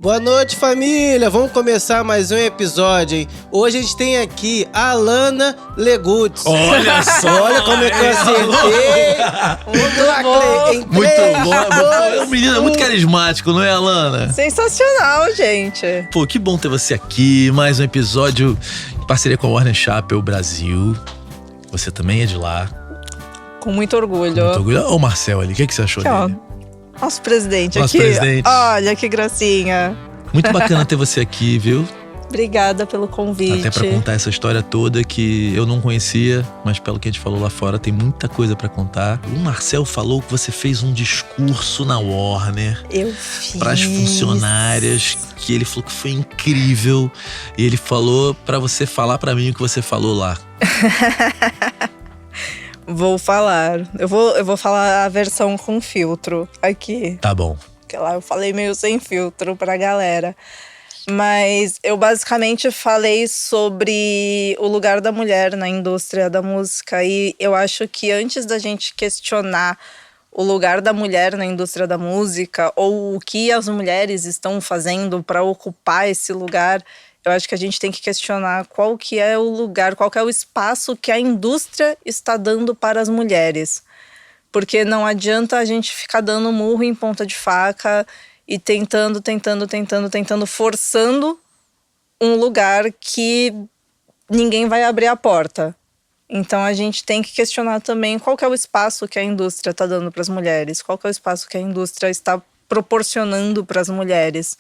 Boa noite, família! Vamos começar mais um episódio, hein? Hoje a gente tem aqui a Alana Legutz. Olha só! Olha como é que eu acertei! Muito bom! É um menino muito carismático, não é, Alana? Sensacional, gente! Pô, que bom ter você aqui. Mais um episódio em parceria com a Warner Chappell Brasil. Você também é de lá. Com muito orgulho. Muito orgulho. Olha o Marcel ali, o que você achou dele? Nosso presidente Nosso aqui. presidente. Olha que gracinha. Muito bacana ter você aqui, viu? Obrigada pelo convite. Até pra contar essa história toda que eu não conhecia, mas pelo que a gente falou lá fora, tem muita coisa pra contar. O Marcel falou que você fez um discurso na Warner. Eu fiz. Pras funcionárias, que ele falou que foi incrível. E ele falou pra você falar pra mim o que você falou lá. Vou falar. Eu vou falar a versão com filtro aqui. Tá bom. Porque lá eu falei meio sem filtro pra galera. Mas eu basicamente falei sobre o lugar da mulher na indústria da música. E eu acho que antes da gente questionar o lugar da mulher na indústria da música, ou o que as mulheres estão fazendo para ocupar esse lugar, eu acho que a gente tem que questionar qual que é o lugar, qual que é o espaço que a indústria está dando para as mulheres. Porque não adianta a gente ficar dando murro em ponta de faca e tentando, forçando um lugar que ninguém vai abrir a porta. Então a gente tem que questionar também qual que é o espaço que a indústria está dando para as mulheres, qual que é o espaço que a indústria está proporcionando para as mulheres.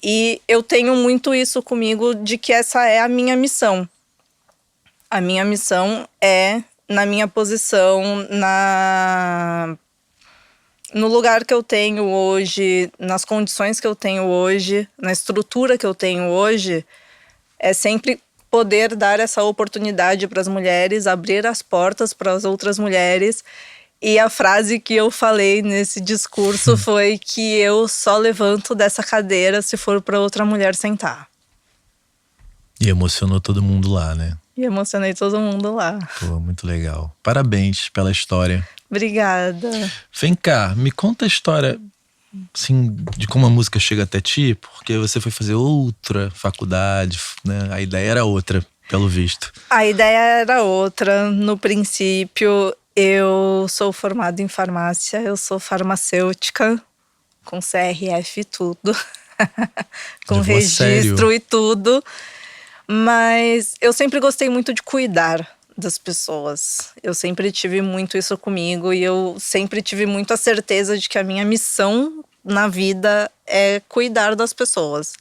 E eu tenho muito isso comigo de que essa é a minha missão. A minha missão é, na minha posição, no lugar que eu tenho hoje, nas condições que eu tenho hoje, na estrutura que eu tenho hoje, é sempre poder dar essa oportunidade para as mulheres, abrir as portas para as outras mulheres. E a frase que eu falei nesse discurso foi que eu só levanto dessa cadeira se for para outra mulher sentar. E emocionou todo mundo lá, né? E emocionei todo mundo lá. Pô, muito legal. Parabéns pela história. Obrigada. Vem cá, me conta a história, assim, de como a música chega até ti, porque você foi fazer outra faculdade, né? A ideia era outra, pelo visto. A ideia era outra. No princípio, eu sou formada em farmácia, eu sou farmacêutica, com CRF e tudo, com registro e tudo. Mas eu sempre gostei muito de cuidar das pessoas. Eu sempre tive muito isso comigo e eu sempre tive muito a certeza de que a minha missão na vida é cuidar das pessoas.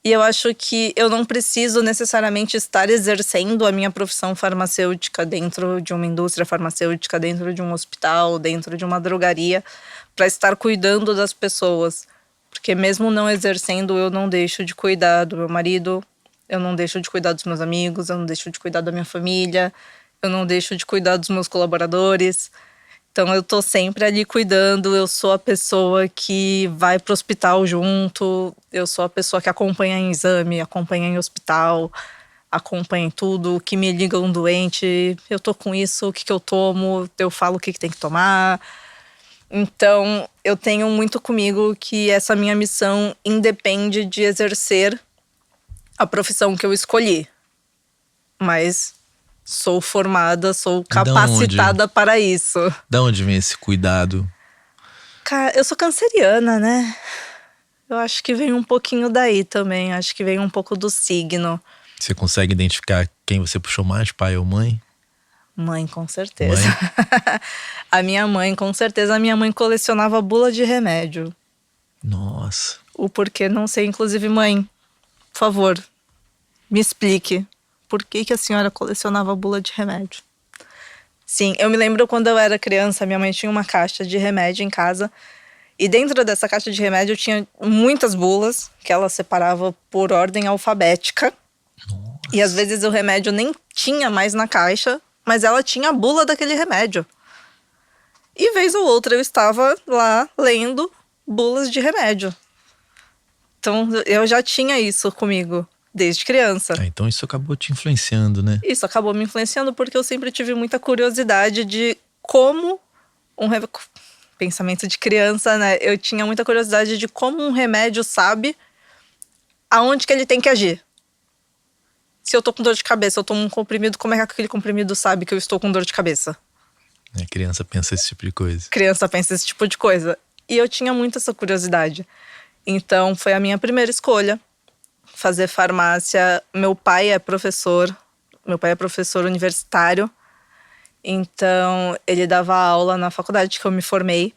E eu acho que eu não preciso necessariamente estar exercendo a minha profissão farmacêutica dentro de uma indústria farmacêutica, dentro de um hospital, dentro de uma drogaria, para estar cuidando das pessoas. Porque mesmo não exercendo, eu não deixo de cuidar do meu marido, eu não deixo de cuidar dos meus amigos, eu não deixo de cuidar da minha família, eu não deixo de cuidar dos meus colaboradores. Então eu tô sempre ali cuidando, eu sou a pessoa que vai pro hospital junto, eu sou a pessoa que acompanha em exame, acompanha em hospital, acompanha em tudo, que me liga um doente, eu tô com isso, o que eu tomo, eu falo o que tem que tomar. Então eu tenho muito comigo que essa minha missão independe de exercer a profissão que eu escolhi. Mas sou formada, sou capacitada para isso. Da onde vem esse cuidado? Cara, eu sou canceriana, né? Eu acho que vem um pouquinho daí também. Acho que vem um pouco do signo. Você consegue identificar quem você puxou mais, pai ou mãe? Mãe, com certeza. Mãe? A minha mãe, com certeza. A minha mãe colecionava bula de remédio. Nossa. O porquê, não sei. Inclusive, mãe, por favor, me explique. Por que a senhora colecionava bula de remédio? Sim, eu me lembro quando eu era criança, minha mãe tinha uma caixa de remédio em casa. E dentro dessa caixa de remédio tinha muitas bulas, que ela separava por ordem alfabética. Nossa. E às vezes o remédio nem tinha mais na caixa, mas ela tinha a bula daquele remédio. E vez ou outra eu estava lá lendo bulas de remédio. Então eu já tinha isso comigo. Desde criança. Então isso acabou te influenciando, né? Isso acabou me influenciando porque eu sempre tive muita curiosidade de como pensamento de criança, né? Eu tinha muita curiosidade de como um remédio sabe aonde que ele tem que agir. Se eu tô com dor de cabeça, eu tomo um comprimido, como é que aquele comprimido sabe que eu estou com dor de cabeça? A criança pensa esse tipo de coisa. Criança pensa esse tipo de coisa. E eu tinha muito essa curiosidade. Então, foi a minha primeira escolha, fazer farmácia. Meu pai é professor universitário. Então, ele dava aula na faculdade que eu me formei.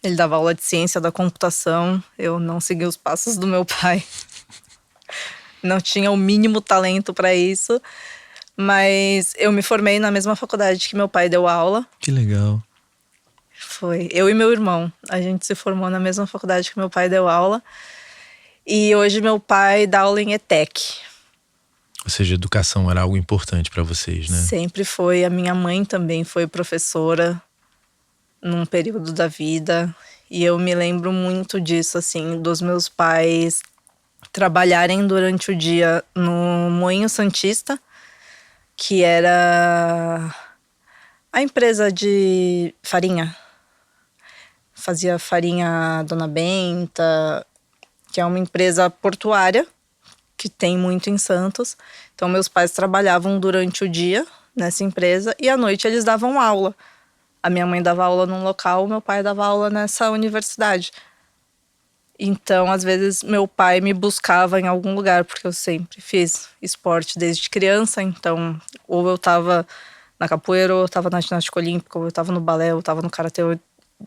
Ele dava aula de ciência da computação. Eu não segui os passos do meu pai. Não tinha o mínimo talento para isso. Mas eu me formei na mesma faculdade que meu pai deu aula. Que legal. Foi eu e meu irmão. A gente se formou na mesma faculdade que meu pai deu aula. E hoje meu pai dá aula em ETEC. Ou seja, educação era algo importante para vocês, né? Sempre foi. A minha mãe também foi professora num período da vida. E eu me lembro muito disso, assim, dos meus pais trabalharem durante o dia no Moinho Santista, que era a empresa de farinha. Fazia farinha Dona Benta, que é uma empresa portuária, que tem muito em Santos. Então, meus pais trabalhavam durante o dia nessa empresa e à noite eles davam aula. A minha mãe dava aula num local, meu pai dava aula nessa universidade. Então, às vezes, meu pai me buscava em algum lugar, porque eu sempre fiz esporte desde criança. Então, ou eu tava na capoeira, ou eu tava na ginástica olímpica, ou eu tava no balé, ou eu tava no karatê,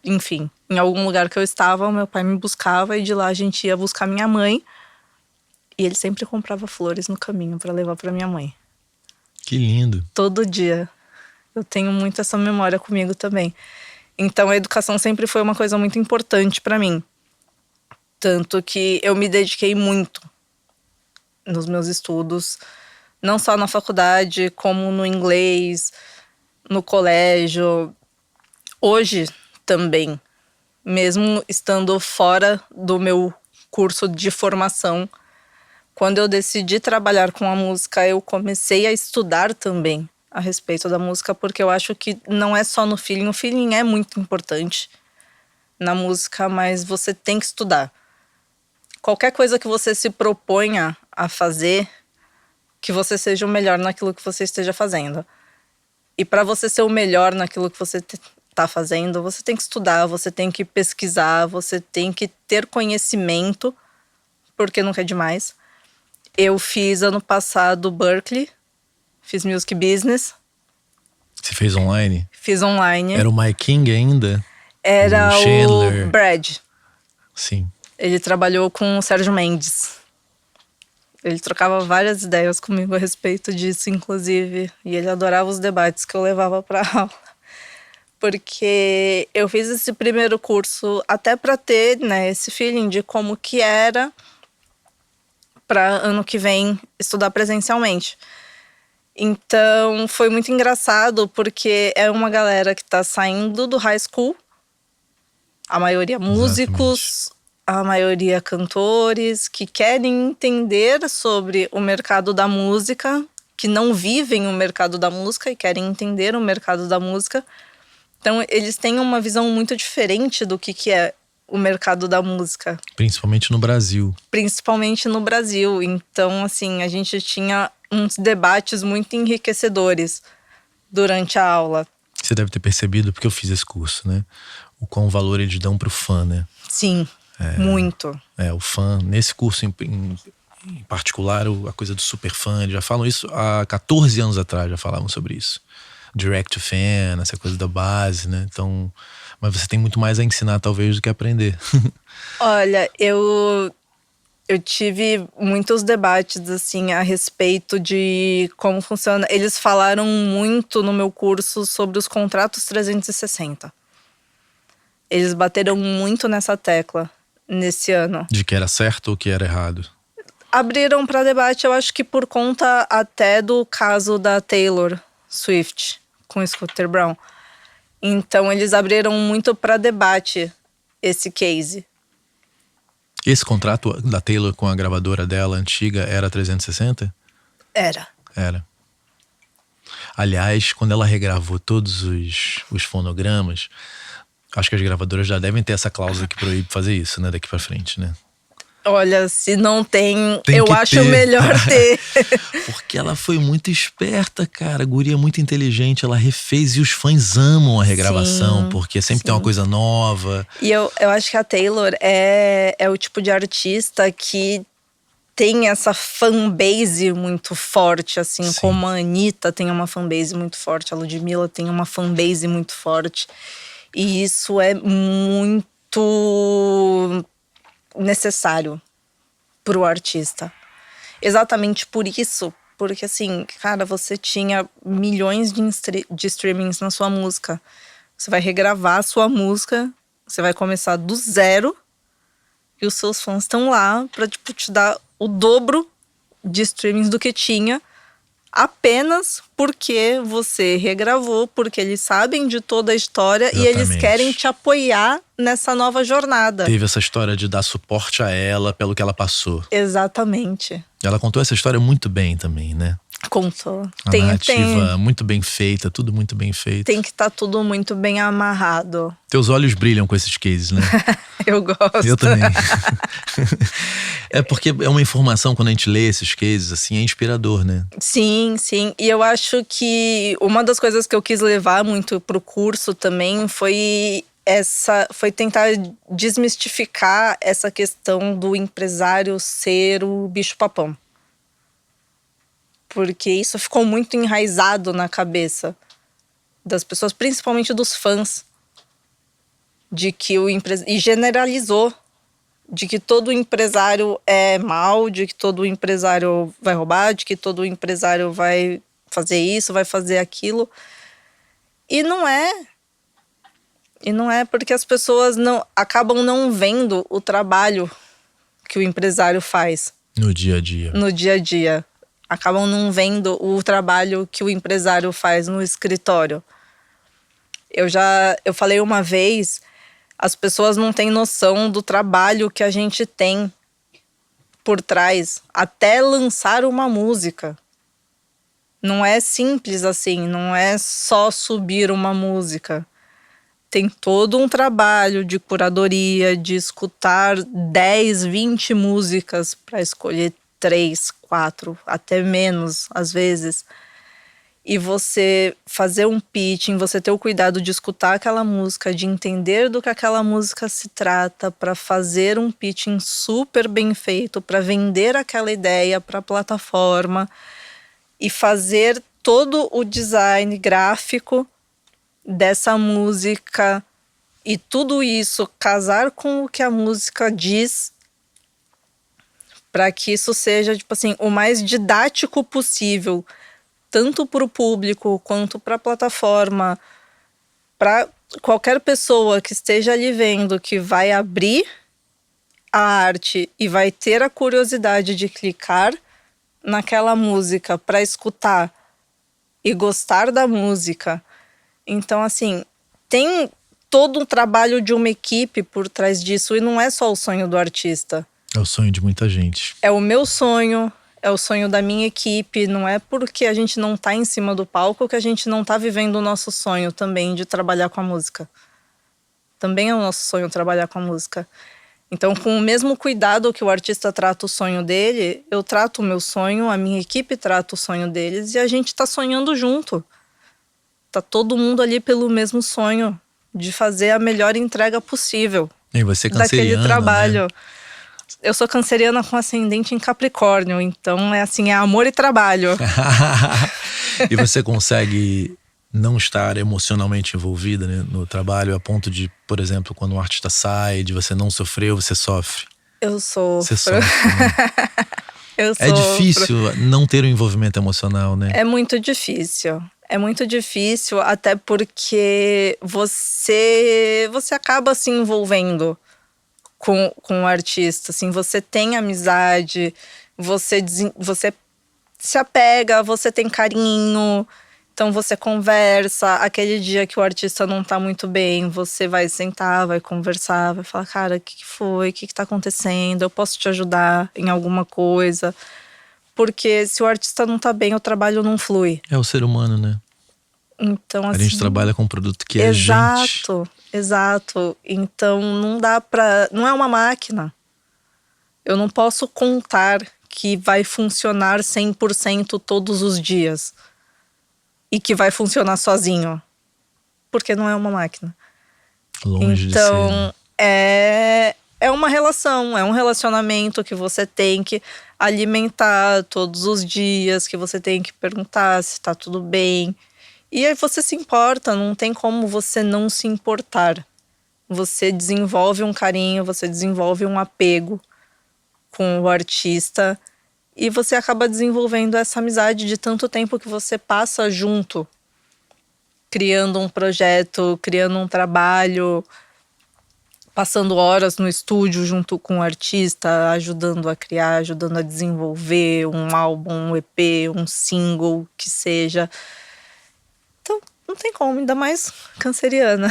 enfim. Em algum lugar que eu estava, o meu pai me buscava e de lá a gente ia buscar minha mãe. E ele sempre comprava flores no caminho para levar para minha mãe. Que lindo. Todo dia. Eu tenho muito essa memória comigo também. Então, a educação sempre foi uma coisa muito importante para mim. Tanto que eu me dediquei muito nos meus estudos, não só na faculdade, como no inglês, no colégio. Hoje também, mesmo estando fora do meu curso de formação, quando eu decidi trabalhar com a música, eu comecei a estudar também a respeito da música, porque eu acho que não é só no feeling. O feeling é muito importante na música, mas você tem que estudar. Qualquer coisa que você se proponha a fazer, que você seja o melhor naquilo que você esteja fazendo. E para você ser o melhor naquilo que você está fazendo, você tem que estudar, você tem que pesquisar, você tem que ter conhecimento, porque nunca é demais. Eu fiz ano passado Berklee, fiz Music Business. Você fez online? Fiz online. Era o Mike King ainda? Era o Chandler. o Brad. Sim. Ele trabalhou com o Sérgio Mendes. Ele trocava várias ideias comigo a respeito disso, inclusive. E ele adorava os debates que eu levava para aula. Porque eu fiz esse primeiro curso até para ter, né, esse feeling de como que era para ano que vem estudar presencialmente. Então, foi muito engraçado, porque é uma galera que tá saindo do high school. A maioria músicos, a maioria cantores, que querem entender sobre o mercado da música, que não vivem o mercado da música e querem entender o mercado da música. Então, eles têm uma visão muito diferente do que é o mercado da música. Principalmente no Brasil. Principalmente no Brasil. Então, assim, a gente tinha uns debates muito enriquecedores durante a aula. Você deve ter percebido, porque eu fiz esse curso, né? O quão valor eles dão pro fã, né? Sim, muito. O fã, nesse curso em particular, a coisa do super fã, eles já falam isso há 14 anos atrás, já falavam sobre isso. Direct to fan, essa coisa da base, né? Então, mas você tem muito mais a ensinar, talvez, do que aprender. Olha, eu tive muitos debates, assim, a respeito de como funciona. Eles falaram muito no meu curso sobre os contratos 360. Eles bateram muito nessa tecla nesse ano. De que era certo ou que era errado? Abriram para debate, eu acho que por conta até do caso da Taylor Swift com o Scooter Braun. Então, eles abriram muito para debate esse case. Esse contrato da Taylor com a gravadora dela antiga era 360? Era. Era. Aliás, quando ela regravou todos os fonogramas, Acho que as gravadoras já devem ter essa cláusula que proíbe fazer isso, né? Daqui pra frente, né? Olha, se não tem Tem eu que acho ter. melhor ter. Porque ela foi muito esperta, cara. A guria é muito inteligente. Ela refez e os fãs amam a regravação. Sim, porque sempre tem uma coisa nova. E eu acho que a Taylor é o tipo de artista que tem essa fanbase muito forte, assim, Sim. como a Anitta tem uma fanbase muito forte, a Ludmilla tem uma fanbase muito forte. E isso é muito necessário pro artista. Exatamente por isso, porque assim, cara, você tinha milhões de streamings na sua música. Você vai regravar a sua música, você vai começar do zero e os seus fãs estão lá pra, tipo, te dar o dobro de streamings do que tinha, apenas porque você regravou, porque eles sabem de toda a história. Exatamente. E eles querem te apoiar nessa nova jornada. Teve essa história de dar suporte a ela pelo que ela passou. Exatamente. Ela contou essa história muito bem também, né? Contou. A narrativa muito bem feita, tudo muito bem feito. Tem que estar tudo muito bem amarrado. Teus olhos brilham com esses cases, né? Eu gosto. Eu também. É porque é uma informação, quando a gente lê esses cases, assim, é inspirador, né? Sim, sim. E eu acho que uma das coisas que eu quis levar muito pro curso também foi tentar desmistificar essa questão do empresário ser o bicho-papão. Porque isso ficou muito enraizado na cabeça das pessoas, principalmente dos fãs. De que e generalizou. De que todo empresário é mau, de que todo empresário vai roubar, de que todo empresário vai fazer isso, vai fazer aquilo. E não é. E não é porque as pessoas acabam não vendo o trabalho que o empresário faz. No dia a dia. No dia a dia. Acabam não vendo o trabalho que o empresário faz no escritório. Eu falei uma vez, as pessoas não têm noção do trabalho que a gente tem por trás até lançar uma música. Não é simples assim, não é só subir uma música. Tem todo um trabalho de curadoria, de escutar 10, 20 músicas para escolher 3, 4, até menos às vezes. E você fazer um pitching, você ter o cuidado de escutar aquela música, de entender do que aquela música se trata, para fazer um pitching super bem feito, para vender aquela ideia para a plataforma e fazer todo o design gráfico dessa música e tudo isso casar com o que a música diz, para que isso seja, tipo assim, o mais didático possível, tanto para o público quanto para a plataforma, para qualquer pessoa que esteja ali vendo, que vai abrir a arte e vai ter a curiosidade de clicar naquela música para escutar e gostar da música. Então, assim, tem todo um trabalho de uma equipe por trás disso, e não é só o sonho do artista. É o sonho de muita gente. É o meu sonho, é o sonho da minha equipe. Não é porque a gente não tá em cima do palco que a gente não tá vivendo o nosso sonho também de trabalhar com a música. Também é o nosso sonho trabalhar com a música. Então, com o mesmo cuidado que o artista trata o sonho dele, eu trato o meu sonho, a minha equipe trata o sonho deles, e a gente tá sonhando junto. Tá todo mundo ali pelo mesmo sonho, de fazer a melhor entrega possível. E você é canceriana, daquele trabalho. né? Eu sou canceriana com ascendente em Capricórnio, então é assim, é amor e trabalho. E você consegue não estar emocionalmente envolvida, né, no trabalho, a ponto de, por exemplo, quando um artista sai, de você não sofrer, você sofre? Eu sofro. Você sofre, né? Eu É sofro. difícil não ter um envolvimento emocional, né? É muito difícil. É muito difícil, até porque você acaba se envolvendo com o artista, assim, você tem amizade, você se apega, você tem carinho, então você conversa. Aquele dia que o artista não tá muito bem, você vai sentar, vai conversar, vai falar, cara, o que foi? O que tá acontecendo? Eu posso te ajudar em alguma coisa? Porque se o artista não tá bem, o trabalho não flui. É o ser humano, né? Então, assim, A gente trabalha com um produto que é gente. exato. Exato. Então não dá pra. Não é uma máquina. Eu não posso contar que vai funcionar 100% todos os dias. E que vai funcionar sozinho. Porque não é uma máquina. Longe de ser, Então, né? é uma relação, é um relacionamento que você tem que alimentar todos os dias, que você tem que perguntar se tá tudo bem. E aí você se importa, não tem como você não se importar. Você desenvolve um carinho, você desenvolve um apego com o artista e você acaba desenvolvendo essa amizade de tanto tempo que você passa junto, criando um projeto, criando um trabalho, passando horas no estúdio junto com o artista, ajudando a criar, ajudando a desenvolver um álbum, um EP, um single, que seja. Então, não tem como, ainda mais canceriana.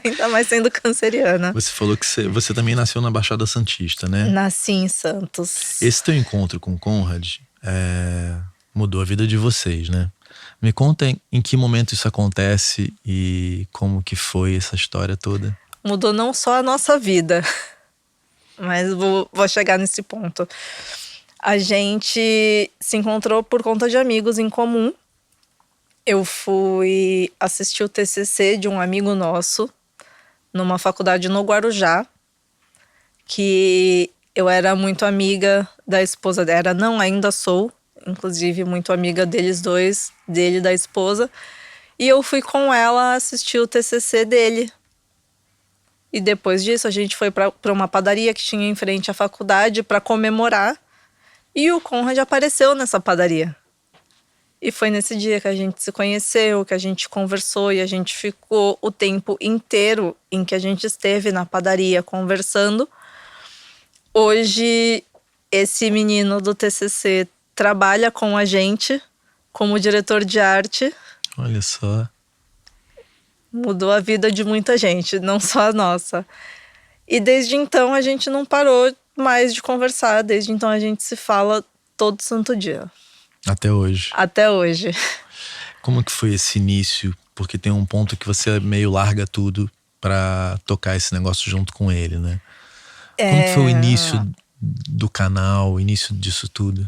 Ainda mais sendo canceriana. Você falou que você também nasceu na Baixada Santista, né? Nasci em Santos. Esse teu encontro com o Conrad mudou a vida de vocês, né? Me conta em que momento isso acontece e como que foi essa história toda. Mudou não só a nossa vida, mas vou chegar nesse ponto. A gente se encontrou por conta de amigos em comum. Eu fui assistir o TCC de um amigo nosso numa faculdade no Guarujá, que eu era muito amiga da esposa dela, não, ainda sou, inclusive muito amiga deles dois, dele e da esposa. E eu fui com ela assistir o TCC dele. E depois disso a gente foi para uma padaria que tinha em frente à faculdade para comemorar. E o Conrad apareceu nessa padaria. E foi nesse dia que a gente se conheceu, que a gente conversou e a gente ficou o tempo inteiro em que a gente esteve na padaria conversando. Hoje, esse menino do TCC trabalha com a gente como diretor de arte. Olha só. Mudou a vida de muita gente, não só a nossa. E desde então a gente não parou mais de conversar. Desde então a gente se fala todo santo dia. Até hoje. Até hoje. Como que foi esse início? Porque tem um ponto que você meio larga tudo pra tocar esse negócio junto com ele, né? Como que foi o início do canal, o início disso tudo?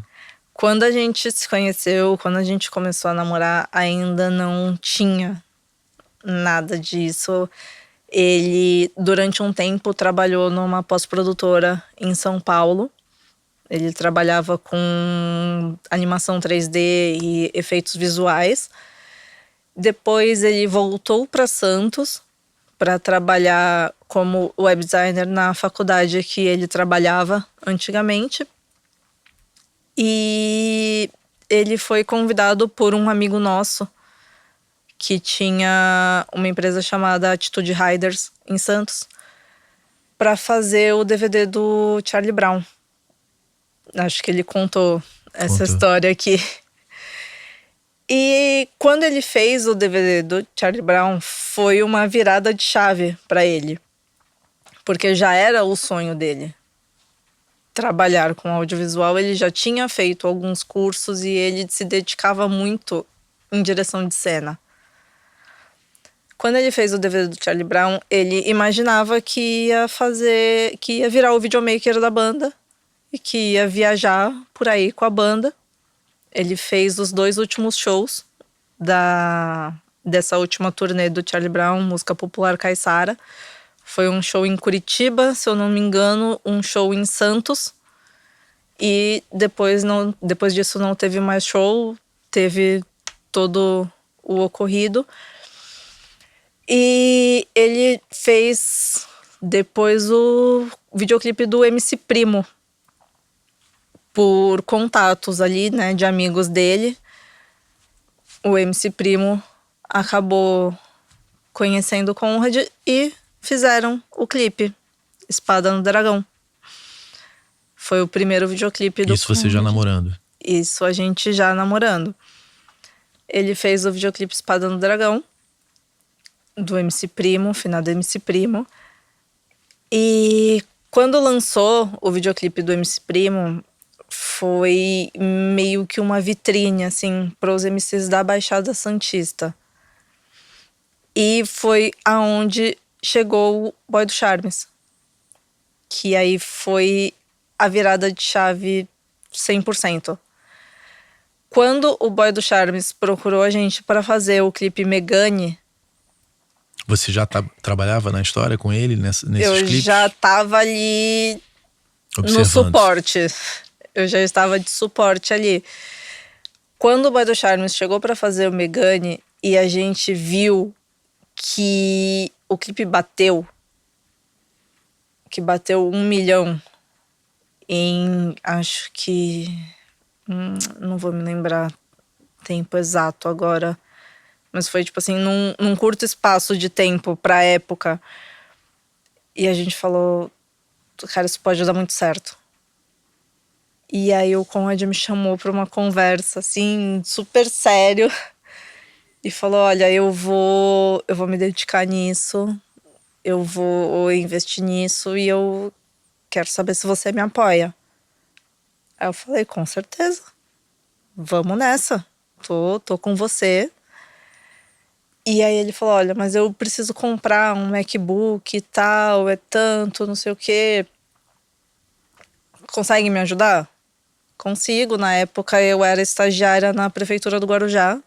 Quando a gente se conheceu, quando a gente começou a namorar, ainda não tinha nada disso. Ele, durante um tempo, trabalhou numa pós-produtora em São Paulo. Ele trabalhava com animação 3D e efeitos visuais. Depois ele voltou para Santos para trabalhar como web designer na faculdade que ele trabalhava antigamente. E ele foi convidado por um amigo nosso que tinha uma empresa chamada Atitude Riders em Santos para fazer o DVD do Charlie Brown. Acho que ele contou essa história aqui. E quando ele fez o DVD do Charlie Brown, foi uma virada de chave para ele. Porque já era o sonho dele trabalhar com audiovisual. Ele já tinha feito alguns cursos e ele se dedicava muito em direção de cena. Quando ele fez o DVD do Charlie Brown, ele imaginava que ia virar o videomaker da banda e que ia viajar por aí com a banda. Ele fez os 2 últimos shows dessa última turnê do Charlie Brown, Música Popular Caiçara. Foi um show em Curitiba, se eu não me engano, um show em Santos. E depois disso não teve mais show, teve todo o ocorrido. E ele fez depois o videoclipe do MC Primo, por contatos ali, né, de amigos dele. O MC Primo acabou conhecendo o Conrad e fizeram o clipe Espada no Dragão. Foi o primeiro videoclipe do Isso você já namorando? Isso, a gente já namorando. Ele fez o videoclipe Espada no Dragão, do MC Primo, finado MC Primo. E quando lançou o videoclipe do MC Primo, foi meio que uma vitrine, assim, para os MCs da Baixada Santista. E foi aonde chegou o Boy do Charmes. Que aí foi a virada de chave 100%. Quando o Boy do Charmes procurou a gente para fazer o clipe Megane, Você já trabalhava na história com ele, nesses eu clipes? já tava ali no Observando. suporte. Eu já estava de suporte ali. Quando o Boy do Charmes chegou para fazer o Megane e a gente viu que o clipe bateu 1 milhão em, acho que, não vou me lembrar tempo exato agora, mas foi tipo assim, num curto espaço de tempo pra época. E a gente falou, cara, isso pode dar muito certo. E aí o Conrad me chamou pra uma conversa, assim, super sério. E falou, olha, eu vou me dedicar nisso. Eu vou investir nisso e eu quero saber se você me apoia. Aí eu falei, com certeza. Vamos nessa. Tô com você. E aí ele falou, olha, mas eu preciso comprar um MacBook e tal, é tanto, não sei o quê. Consegue me ajudar? Consigo. Na época eu era estagiária na prefeitura do Guarujá.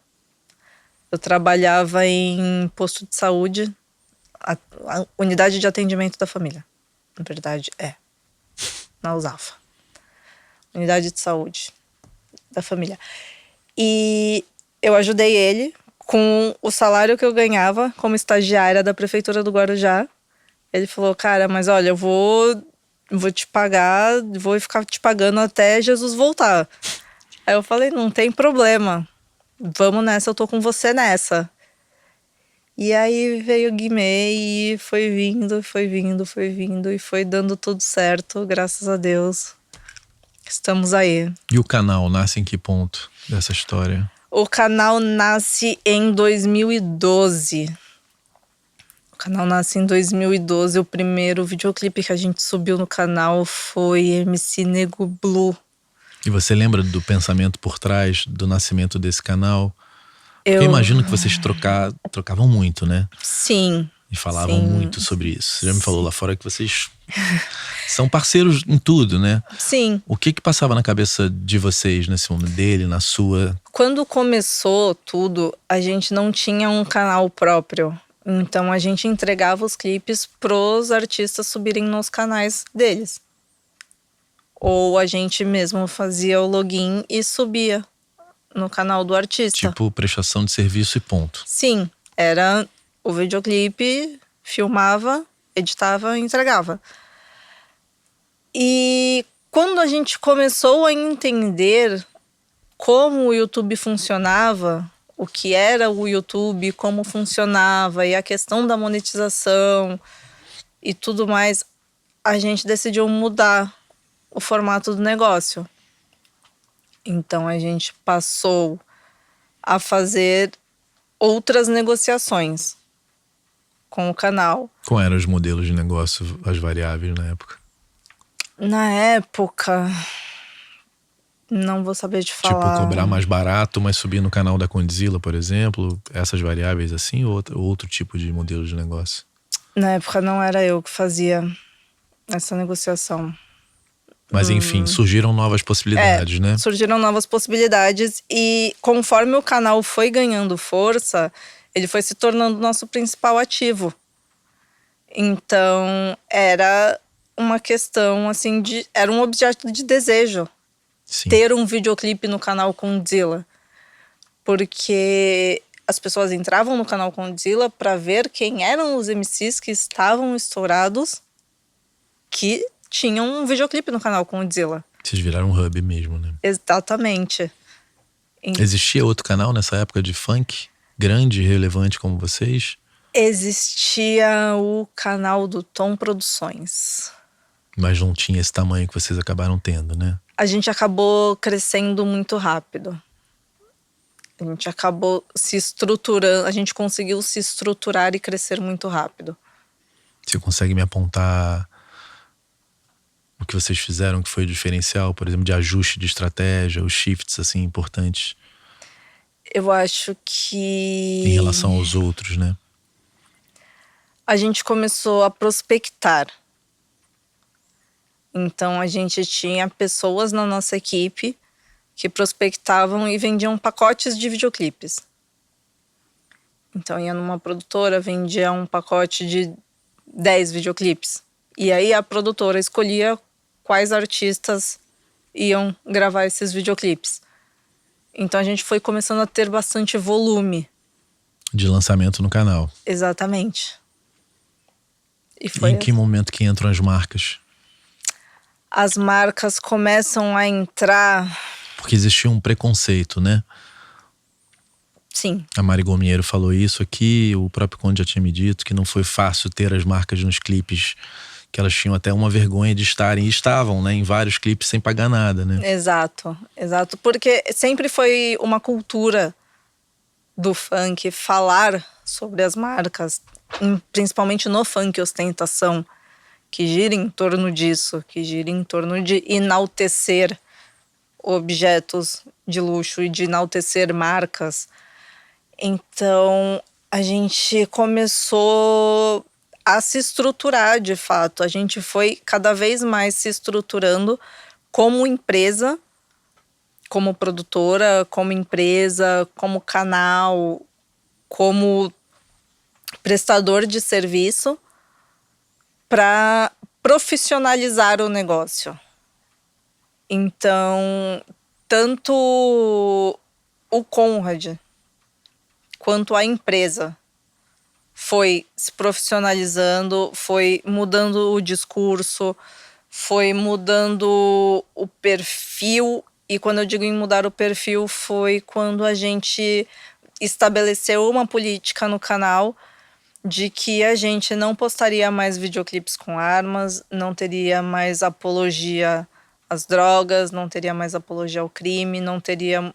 Eu trabalhava em posto de saúde, a unidade de atendimento da família. Na verdade, na USAFA. Unidade de saúde da família. E eu ajudei ele com o salário que eu ganhava como estagiária da prefeitura do Guarujá. Ele falou, cara, mas olha, eu vou te pagar, vou ficar te pagando até Jesus voltar. Aí eu falei, não tem problema. Vamos nessa, eu tô com você nessa. E aí veio o Guimê e foi vindo e foi dando tudo certo, graças a Deus. Estamos aí. E o canal nasce em que ponto dessa história? O canal nasce em 2012. O canal nasce em 2012. O primeiro videoclipe que a gente subiu no canal foi MC Nego Blue. E você lembra do pensamento por trás do nascimento desse canal? Eu imagino que vocês trocavam muito, né? Sim. E falavam muito sobre isso. Você já me falou lá fora que vocês são parceiros em tudo, né? Sim. O que passava na cabeça de vocês nesse momento, dele, na sua? Quando começou tudo, a gente não tinha um canal próprio. Então a gente entregava os clipes pros artistas subirem nos canais deles. Ou a gente mesmo fazia o login e subia no canal do artista. Tipo, prestação de serviço e ponto. Sim, era o videoclipe, filmava, editava e entregava. E quando a gente começou a entender como o YouTube funcionava, o que era o YouTube, como funcionava e a questão da monetização e tudo mais, a gente decidiu mudar o formato do negócio. Então a gente passou a fazer outras negociações com o canal. Quais eram os modelos de negócio, as variáveis na época? Na época, não vou saber te falar. Tipo, cobrar mais barato, mas subir no canal da Condzilla, por exemplo? Essas variáveis assim, ou outro tipo de modelo de negócio? Na época não era eu que fazia essa negociação. Mas enfim, surgiram novas possibilidades, né? Surgiram novas possibilidades e conforme o canal foi ganhando força, ele foi se tornando nosso principal ativo. Então, era uma questão, assim, era um objeto de desejo. Sim. Ter um videoclipe no canal Condzilla. Porque as pessoas entravam no canal Condzilla para ver quem eram os MCs que estavam estourados, que tinham um videoclipe no canal Condzilla. Vocês viraram um hub mesmo, né? Exatamente. Existia outro canal nessa época de funk? Grande e relevante como vocês? Existia o canal do Tom Produções. Mas não tinha esse tamanho que vocês acabaram tendo, né? A gente acabou crescendo muito rápido. A gente acabou se estruturando, a gente conseguiu se estruturar e crescer muito rápido. Você consegue me apontar o que vocês fizeram que foi o diferencial, por exemplo, de ajuste de estratégia, os shifts assim importantes? Eu acho que... Em relação aos outros, né? A gente começou a prospectar. Então a gente tinha pessoas na nossa equipe que prospectavam e vendiam pacotes de videoclipes. Então ia numa produtora, vendia um pacote de 10 videoclipes. E aí a produtora escolhia quais artistas iam gravar esses videoclipes. Então a gente foi começando a ter bastante volume. De lançamento no canal. Exatamente. E E em que momento que entram as marcas? As marcas começam a entrar... Porque existia um preconceito, né? Sim. A Mari Gomiero falou isso aqui, o próprio Conde já tinha me dito que não foi fácil ter as marcas nos clipes, que elas tinham até uma vergonha de estarem, e estavam, né, em vários clipes sem pagar nada, né? Exato, exato. Porque sempre foi uma cultura do funk falar sobre as marcas, principalmente no funk ostentação, que gira em torno disso, que gira em torno de enaltecer objetos de luxo e de enaltecer marcas. Então a gente começou a se estruturar de fato. A gente foi cada vez mais se estruturando como empresa, como produtora, como empresa, como canal, como prestador de serviço, para profissionalizar o negócio. Então, tanto o Conrad quanto a empresa foi se profissionalizando, foi mudando o discurso, foi mudando o perfil. E quando eu digo em mudar o perfil, foi quando a gente estabeleceu uma política no canal de que a gente não postaria mais videoclipes com armas, não teria mais apologia às drogas, não teria mais apologia ao crime,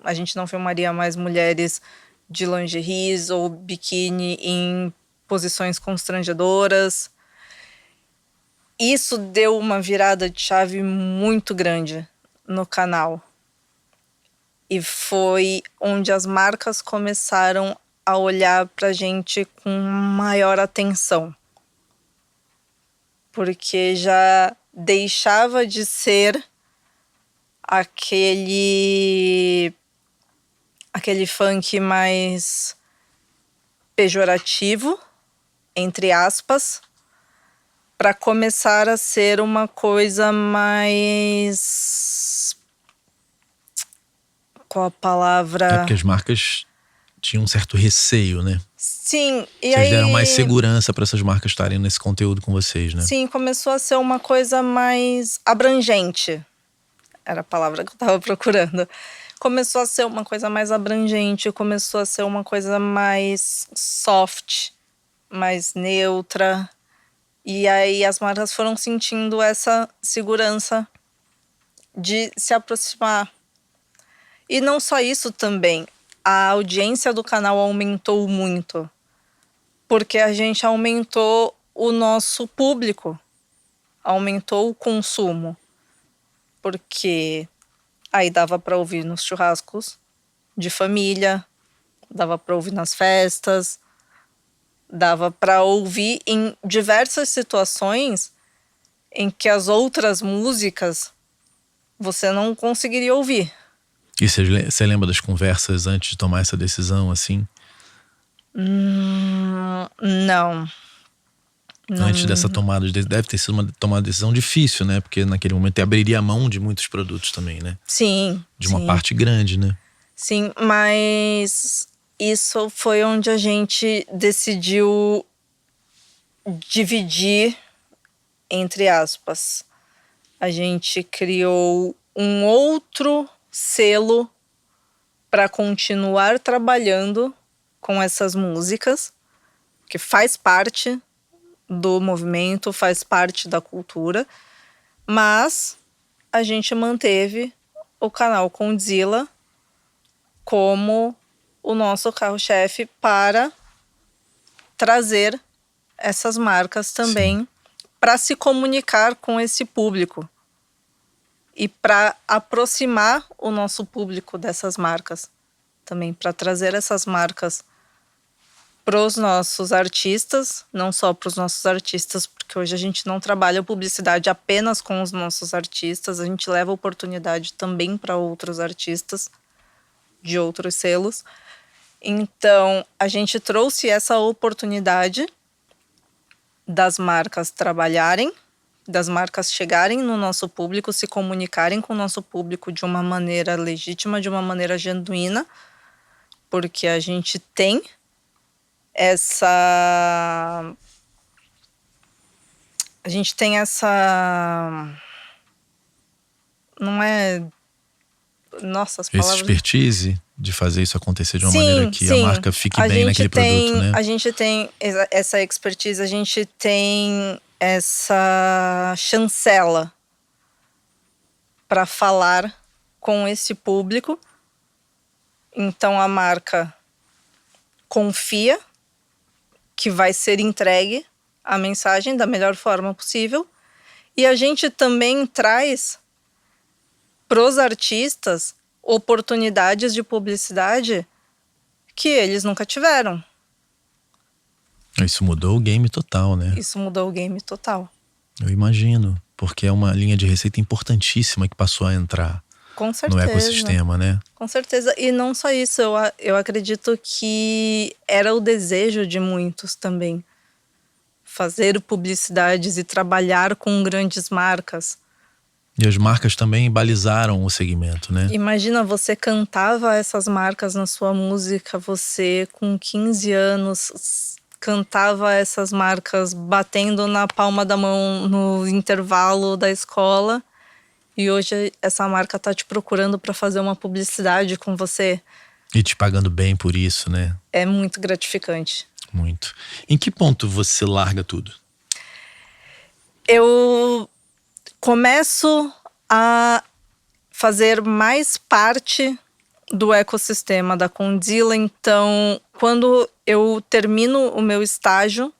a gente não filmaria mais mulheres de lingeries ou biquíni em posições constrangedoras. Isso deu uma virada de chave muito grande no canal. E foi onde as marcas começaram a olhar pra gente com maior atenção. Porque já deixava de ser aquele funk mais pejorativo, entre aspas, para começar a ser uma coisa mais... Qual a palavra? É porque as marcas tinham um certo receio, né? Sim, e Vocês aí... deram mais segurança para essas marcas estarem nesse conteúdo com vocês, né? Sim, começou a ser uma coisa mais abrangente. Era a palavra que eu tava procurando. Começou a ser uma coisa mais abrangente, começou a ser uma coisa mais soft, mais neutra. E aí as marcas foram sentindo essa segurança de se aproximar. E não só isso também, a audiência do canal aumentou muito, porque a gente aumentou o nosso público, aumentou o consumo, porque aí dava para ouvir nos churrascos de família, dava para ouvir nas festas, dava para ouvir em diversas situações em que as outras músicas você não conseguiria ouvir. E você lembra das conversas antes de tomar essa decisão, assim? Não. Antes dessa tomada, deve ter sido uma tomada de decisão difícil, né? Porque naquele momento abriria a mão de muitos produtos também, né? Sim. De uma parte grande, né? Sim, mas isso foi onde a gente decidiu dividir, entre aspas. A gente criou um outro selo para continuar trabalhando com essas músicas, que faz parte do movimento, faz parte da cultura, mas a gente manteve o canal Condzilla como o nosso carro-chefe para trazer essas marcas também para se comunicar com esse público e para aproximar o nosso público dessas marcas também, para trazer essas marcas pros nossos artistas, não só pros nossos artistas, porque hoje a gente não trabalha publicidade apenas com os nossos artistas, a gente leva oportunidade também para outros artistas de outros selos. Então, a gente trouxe essa oportunidade das marcas trabalharem, das marcas chegarem no nosso público, se comunicarem com o nosso público de uma maneira legítima, de uma maneira genuína, porque a gente tem essa não é, nossa, as Essa palavras, expertise de fazer isso acontecer de uma sim, maneira que a sim. marca fique A bem gente naquele produto, né? A gente tem essa expertise, a gente tem essa chancela para falar com esse público. Então a marca confia que vai ser entregue a mensagem da melhor forma possível. E a gente também traz para os artistas oportunidades de publicidade que eles nunca tiveram. Isso mudou o game total, né? Isso mudou o game total. Eu imagino, porque é uma linha de receita importantíssima que passou a entrar Com certeza. no ecossistema, né? Com certeza. E não só isso, eu acredito que era o desejo de muitos também. Fazer publicidades e trabalhar com grandes marcas. E as marcas também balizaram o segmento, né? Imagina, você cantava essas marcas na sua música, você com 15 anos cantava essas marcas batendo na palma da mão no intervalo da escola. E hoje essa marca tá te procurando para fazer uma publicidade com você. E te pagando bem por isso, né? É muito gratificante. Muito. Em que ponto você larga tudo? Eu começo a fazer mais parte do ecossistema da Condzilla. Então, quando eu termino o meu estágio,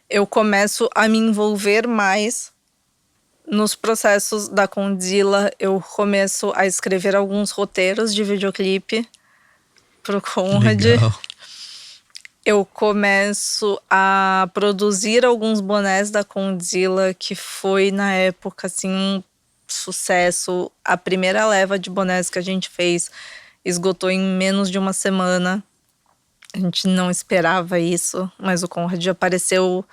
eu começo a me envolver mais nos processos da Condzilla. Eu começo a escrever alguns roteiros de videoclipe pro Conrad. Legal. Eu começo a produzir alguns bonés da Condzilla, que foi na época assim um sucesso. A primeira leva de bonés que a gente fez esgotou em menos de uma semana. A gente não esperava isso, mas o Conrad apareceu.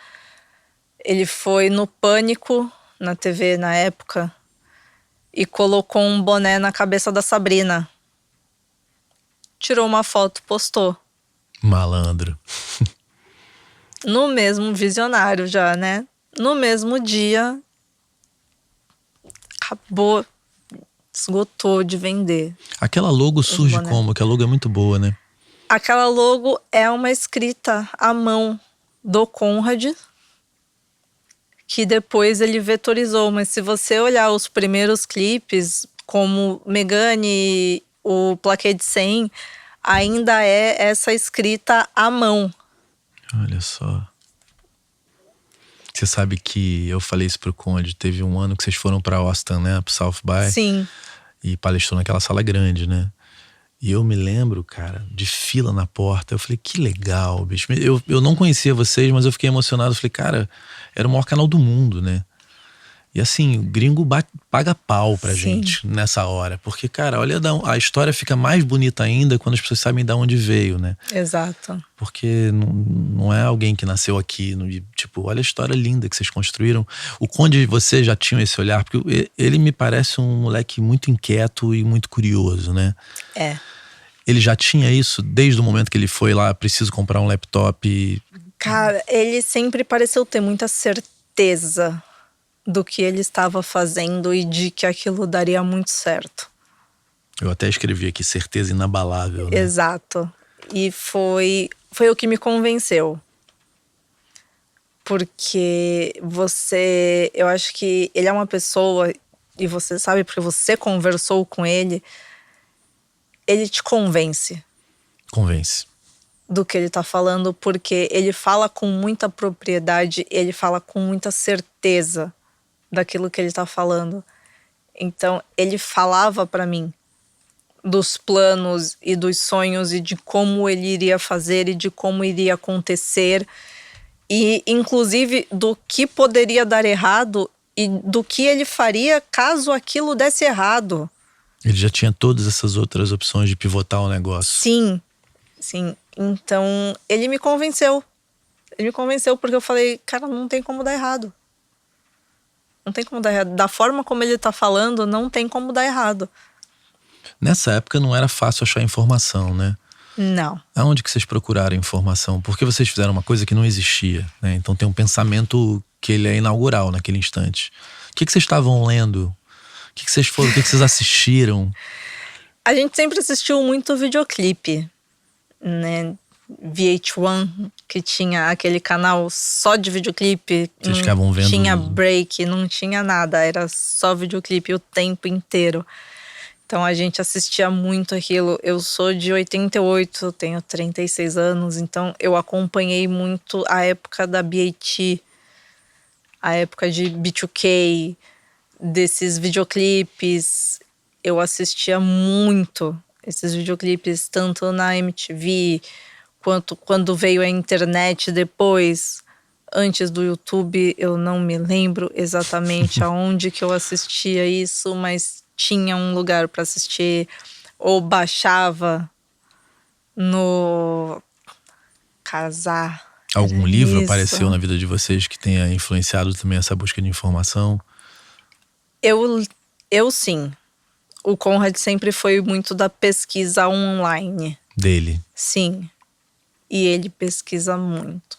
Ele foi no Pânico, na TV na época, e colocou um boné na cabeça da Sabrina. Tirou uma foto, postou. Malandro. No mesmo visionário já, né? No mesmo dia, acabou, esgotou de vender. Aquela logo surge bonés. como? Aquela logo é muito boa, né? Aquela logo é uma escrita à mão do Conrad, que depois ele vetorizou. Mas se você olhar os primeiros clipes, como Megane, o Plaqué de 100, ainda é essa escrita à mão. Olha só. Você sabe que eu falei isso pro Conde. Teve um ano que vocês foram pra Austin, né? Pro South by. Sim. E palestrou naquela sala grande, né? E eu me lembro, cara, de fila na porta. Eu falei, que legal, bicho. Eu não conhecia vocês, mas eu fiquei emocionado. Eu falei, cara, era o maior canal do mundo, né? E assim, o gringo paga pau pra gente nessa hora. Porque, cara, olha, a história fica mais bonita ainda quando as pessoas sabem de onde veio, né? Exato. Porque não é alguém que nasceu aqui. Tipo, olha a história linda que vocês construíram. O Conde, você já tinha esse olhar? Porque ele me parece um moleque muito inquieto e muito curioso, né? É. Ele já tinha isso desde o momento que ele foi lá, preciso comprar um laptop. Cara, ele sempre pareceu ter muita certeza do que ele estava fazendo e de que aquilo daria muito certo. Eu até escrevi aqui, certeza inabalável, né? Exato. E foi o que me convenceu. Porque eu acho que ele é uma pessoa, e você sabe porque você conversou com ele, ele te convence. Convence. Do que ele tá falando, porque ele fala com muita propriedade, ele fala com muita certeza daquilo que ele tá falando. Então, ele falava pra mim dos planos e dos sonhos e de como ele iria fazer e de como iria acontecer. E, inclusive, do que poderia dar errado e do que ele faria caso aquilo desse errado. Ele já tinha todas essas outras opções de pivotar o negócio. Sim. Então, ele me convenceu. Ele me convenceu porque eu falei, cara, não tem como dar errado. Não tem como dar errado. Da forma como ele tá falando, não tem como dar errado. Nessa época não era fácil achar informação, né? Não. Aonde que vocês procuraram informação? Porque vocês fizeram uma coisa que não existia, né? Então tem um pensamento que ele é inaugural naquele instante. O que vocês estavam lendo? O que vocês foram? O que vocês assistiram? A gente sempre assistiu muito videoclipe, né? VH1, que tinha aquele canal só de videoclipe. Vocês ficavam vendo... Não tinha break, não tinha nada. Era só videoclipe o tempo inteiro. Então a gente assistia muito aquilo. Eu sou de 88, tenho 36 anos, então eu acompanhei muito a época da BET, a época de B2K, desses videoclipes. Eu assistia muito esses videoclipes, tanto na MTV, quanto quando veio a internet depois. Antes do YouTube, eu não me lembro exatamente aonde que eu assistia isso, mas tinha um lugar para assistir, ou baixava no Casar. Algum livro Isso. apareceu na vida de vocês que tenha influenciado também essa busca de informação? Eu sim. O Conrad sempre foi muito da pesquisa online. Dele? Sim. E ele pesquisa muito.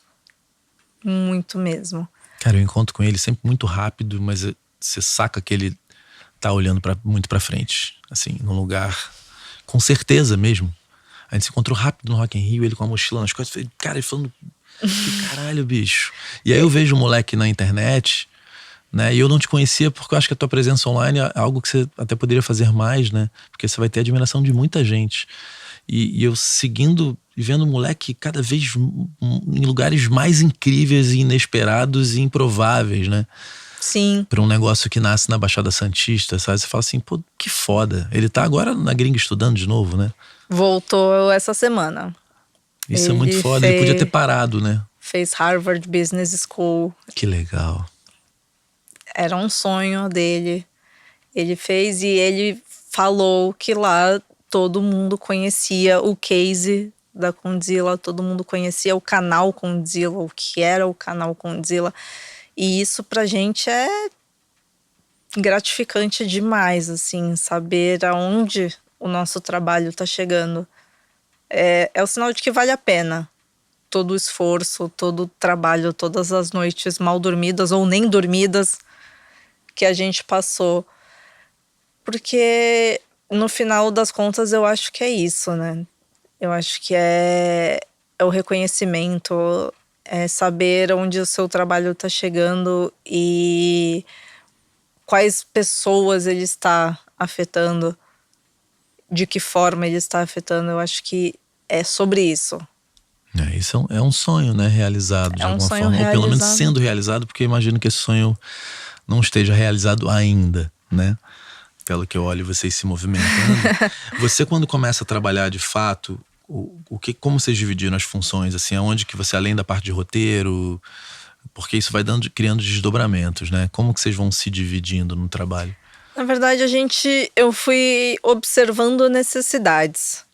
Muito mesmo. Cara, eu encontro com ele sempre muito rápido, mas você saca que ele tá olhando muito pra frente, assim, num lugar com certeza mesmo. A gente se encontrou rápido no Rock in Rio, ele com a mochila nas costas, cara, ele falando, que caralho, bicho. E aí eu vejo um moleque na internet, né, e eu não te conhecia porque eu acho que a tua presença online é algo que você até poderia fazer mais, né, porque você vai ter admiração de muita gente. E eu seguindo e vendo o moleque cada vez em lugares mais incríveis e inesperados e improváveis, né? Sim. Pra um negócio que nasce na Baixada Santista, sabe? Você fala assim, pô, que foda. Ele tá agora na gringa estudando de novo, né? Voltou essa semana. Isso é muito foda. Ele podia ter parado, né? Fez Harvard Business School. Que legal. Era um sonho dele. Ele fez e ele falou que lá todo mundo conhecia o case da Condzilla, todo mundo conhecia o canal Condzilla, o que era o canal Condzilla. E isso pra gente é gratificante demais, assim, saber aonde o nosso trabalho tá chegando. É o sinal de que vale a pena todo o esforço, todo o trabalho, todas as noites mal dormidas ou nem dormidas que a gente passou. Porque no final das contas eu acho que é isso, né? Eu acho que é o reconhecimento, é saber onde o seu trabalho está chegando e quais pessoas ele está afetando, de que forma ele está afetando. Eu acho que é sobre isso. Isso é um sonho, né? Realizado de alguma forma. Ou pelo menos sendo realizado, porque eu imagino que esse sonho não esteja realizado ainda, né? Pelo que eu olho vocês se movimentando. Você, quando começa a trabalhar de fato, como vocês dividiram as funções? Assim, aonde que você, além da parte de roteiro, porque isso vai criando desdobramentos, né? Como que vocês vão se dividindo no trabalho? Na verdade, eu fui observando necessidades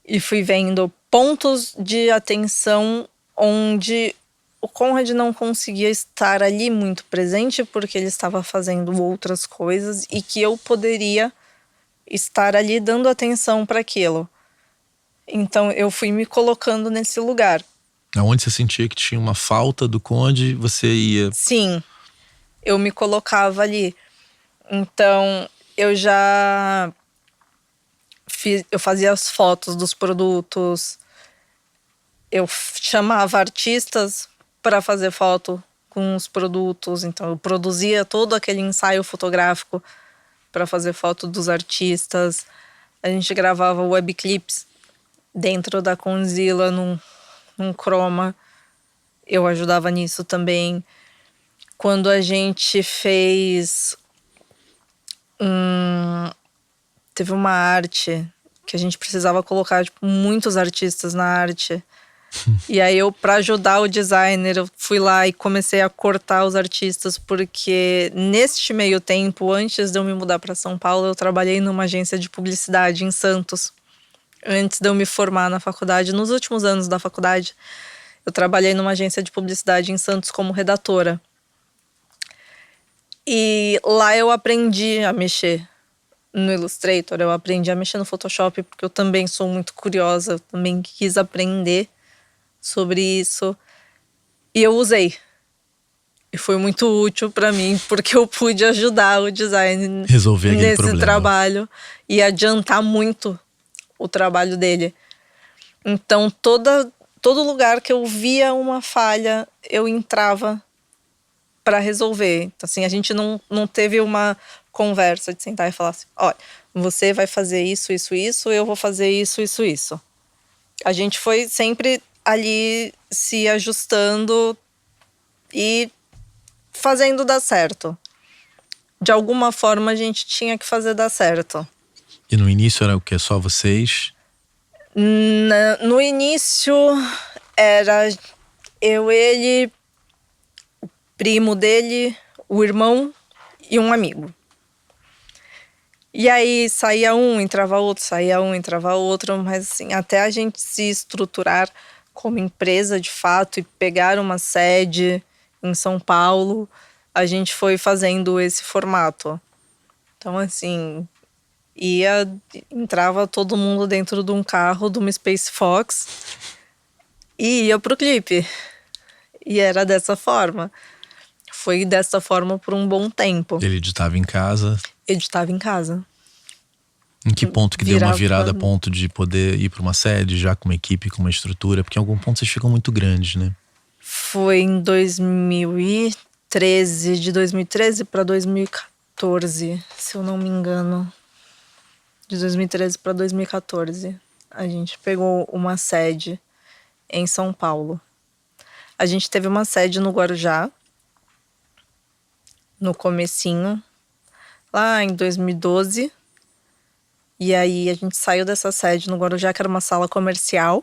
e fui vendo pontos de atenção onde o Conrad não conseguia estar ali muito presente porque ele estava fazendo outras coisas e que eu poderia estar ali dando atenção para aquilo. Então eu fui me colocando nesse lugar. Aonde você sentia que tinha uma falta do Conde, você ia... Sim, eu me colocava ali. Então eu fazia as fotos dos produtos, eu chamava artistas para fazer foto com os produtos, então eu produzia todo aquele ensaio fotográfico para fazer foto dos artistas. A gente gravava webclips dentro da Condzilla num Chroma. Eu ajudava nisso também. Quando a gente fez teve uma arte que a gente precisava colocar tipo, muitos artistas na arte. E aí eu, para ajudar o designer, eu fui lá e comecei a cortar os artistas, porque neste meio tempo, antes de eu me mudar para São Paulo, eu trabalhei numa agência de publicidade em Santos. Antes de eu me formar na faculdade, nos últimos anos da faculdade, eu trabalhei numa agência de publicidade em Santos como redatora. E lá eu aprendi a mexer no Illustrator, eu aprendi a mexer no Photoshop, porque eu também sou muito curiosa, eu também quis aprender sobre isso. E eu usei. E foi muito útil para mim, porque eu pude ajudar o design Resolver aquele nesse problema. trabalho e adiantar muito o trabalho dele. Então, todo lugar que eu via uma falha, eu entrava para resolver. Então, assim, a gente não teve uma conversa de sentar e falar assim, olha, você vai fazer isso, isso, isso, eu vou fazer isso, isso, isso. A gente foi sempre ali se ajustando e fazendo dar certo. De alguma forma a gente tinha que fazer dar certo. E no início era o quê? Só vocês? No início era eu, ele, o primo dele, o irmão e um amigo. E aí saía um, entrava outro, saía um, entrava outro, mas assim, até a gente se estruturar como empresa de fato e pegar uma sede em São Paulo, a gente foi fazendo esse formato. Então assim, entrava todo mundo dentro de um carro, de uma Space Fox e ia pro clipe. E era dessa forma. Foi dessa forma por um bom tempo. Ele editava em casa. Editava em casa. Em que ponto que deu uma Virava virada a ponto de poder ir para uma sede já com uma equipe, com uma estrutura? Porque em algum ponto vocês ficam muito grandes, né? Foi em 2013, de 2013 para 2014, se eu não me engano. De 2013 para 2014, a gente pegou uma sede em São Paulo. A gente teve uma sede no Guarujá, no comecinho, lá em 2012. E aí a gente saiu dessa sede no Guarujá, que era uma sala comercial.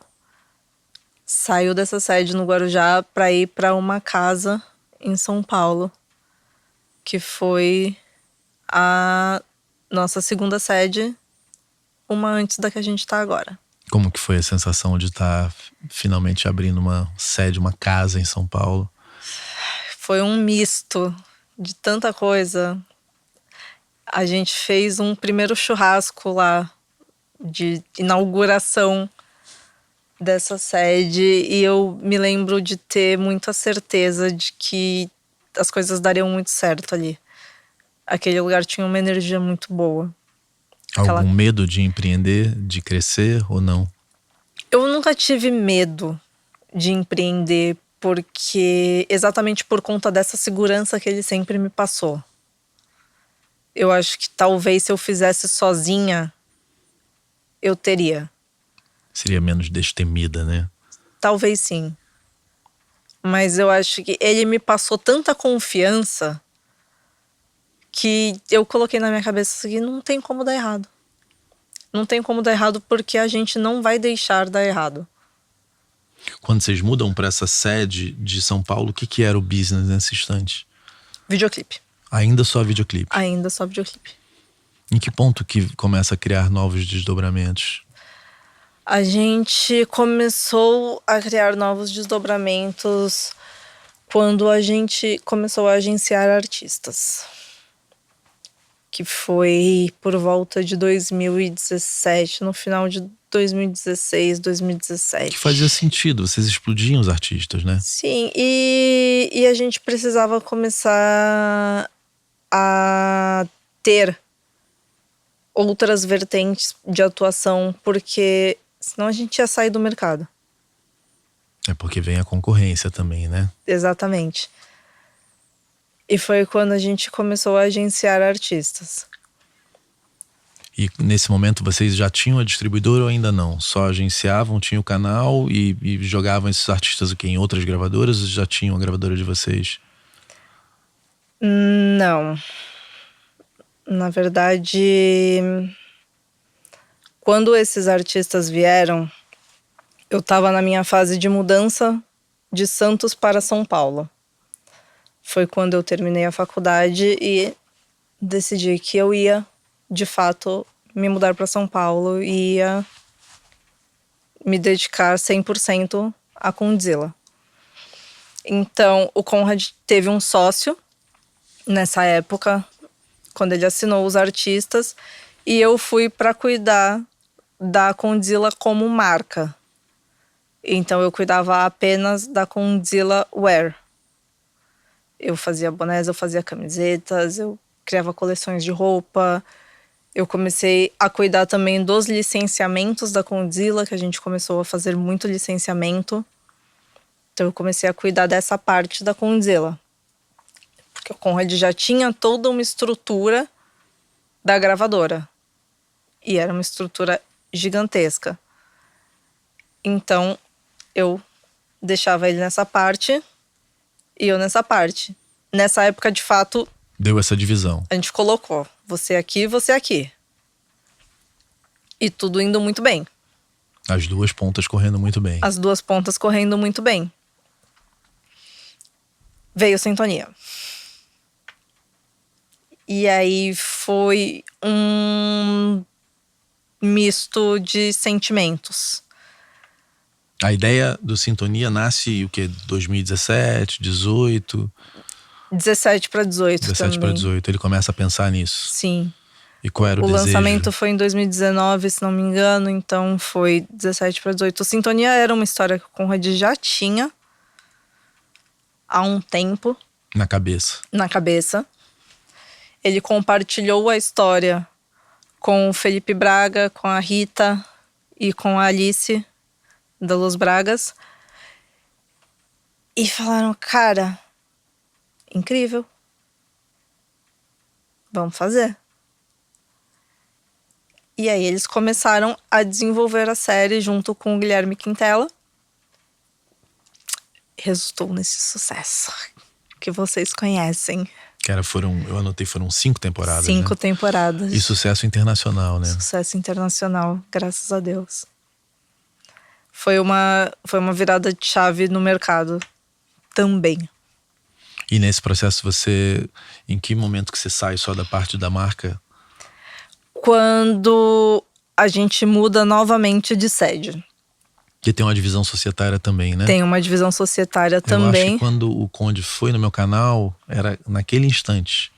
Saiu dessa sede no Guarujá para ir para uma casa em São Paulo, que foi a nossa segunda sede, uma antes da que a gente tá agora. Como que foi a sensação de estar finalmente abrindo uma sede, uma casa em São Paulo? Foi um misto de tanta coisa. A gente fez um primeiro churrasco lá de inauguração dessa sede e eu me lembro de ter muita certeza de que as coisas dariam muito certo ali. Aquele lugar tinha uma energia muito boa. Algum medo de empreender, de crescer ou não? Eu nunca tive medo de empreender, porque exatamente por conta dessa segurança que ele sempre me passou. Eu acho que talvez se eu fizesse sozinha, eu teria. Seria menos destemida, né? Talvez sim. Mas eu acho que ele me passou tanta confiança que eu coloquei na minha cabeça que não tem como dar errado. Não tem como dar errado porque a gente não vai deixar dar errado. Quando vocês mudam para essa sede de São Paulo, o que era o business nesse instante? Videoclipe. Ainda só videoclipe? Ainda só videoclipe. Em que ponto que começa a criar novos desdobramentos? A gente começou a criar novos desdobramentos quando a gente começou a agenciar artistas. Que foi por volta de 2017, no final de 2016, 2017. Que fazia sentido, vocês explodiam os artistas, né? Sim, e a gente precisava começar a ter outras vertentes de atuação, porque senão a gente ia sair do mercado. É porque vem a concorrência também, né? Exatamente. E foi quando a gente começou a agenciar artistas. E nesse momento vocês já tinham a distribuidora ou ainda não? Só agenciavam, tinham o canal e jogavam esses artistas aqui em outras gravadoras ou já tinham a gravadora de vocês? Não. Na verdade, Quando esses artistas vieram, eu estava na minha fase de mudança de Santos para São Paulo. Foi quando eu terminei a faculdade e decidi que eu ia, de fato, me mudar para São Paulo e ia me dedicar 100% a Condzilla. Então, o Conrad teve um sócio nessa época, quando ele assinou os artistas, e eu fui para cuidar da Condzilla como marca. Então, eu cuidava apenas da Condzilla Wear. Eu fazia bonés, eu fazia camisetas, eu criava coleções de roupa. Eu comecei a cuidar também dos licenciamentos da Condzilla, que a gente começou a fazer muito licenciamento. Então eu comecei a cuidar dessa parte da Condzilla. Porque o Conrad já tinha toda uma estrutura da gravadora. E era uma estrutura gigantesca. Então eu deixava ele nessa parte e eu nessa parte. Nessa época, de fato, Deu essa divisão. a gente colocou você aqui, você aqui. E tudo indo muito bem. As duas pontas correndo muito bem. As duas pontas correndo muito bem. Veio Sintonia. E aí foi um misto de sentimentos. A ideia do Sintonia nasce o quê? 2017, 18? 17 para 18 17 também. para 18. Ele começa a pensar nisso. Sim. E qual era o O desejo? lançamento foi em 2019, se não me engano, então foi 17 para 18. O Sintonia era uma história que o Conrad já tinha há um tempo Na cabeça. na cabeça. Ele compartilhou a história com o Felipe Braga, com a Rita e com a Alice da Los Bragas. E falaram, cara, incrível. Vamos fazer. E aí eles começaram a desenvolver a série junto com o Guilherme Quintela. Resultou nesse sucesso que vocês conhecem. Que era, eu anotei, foram 5 temporadas. 5 né? temporadas. E sucesso internacional, né? Sucesso internacional, graças a Deus. Foi uma virada de chave no mercado também. E nesse processo em que momento que você sai só da parte da marca? Quando a gente muda novamente de sede. Que tem uma divisão societária também, né? Tem uma divisão societária Eu também. acho que quando o Conde foi no meu canal, era naquele instante.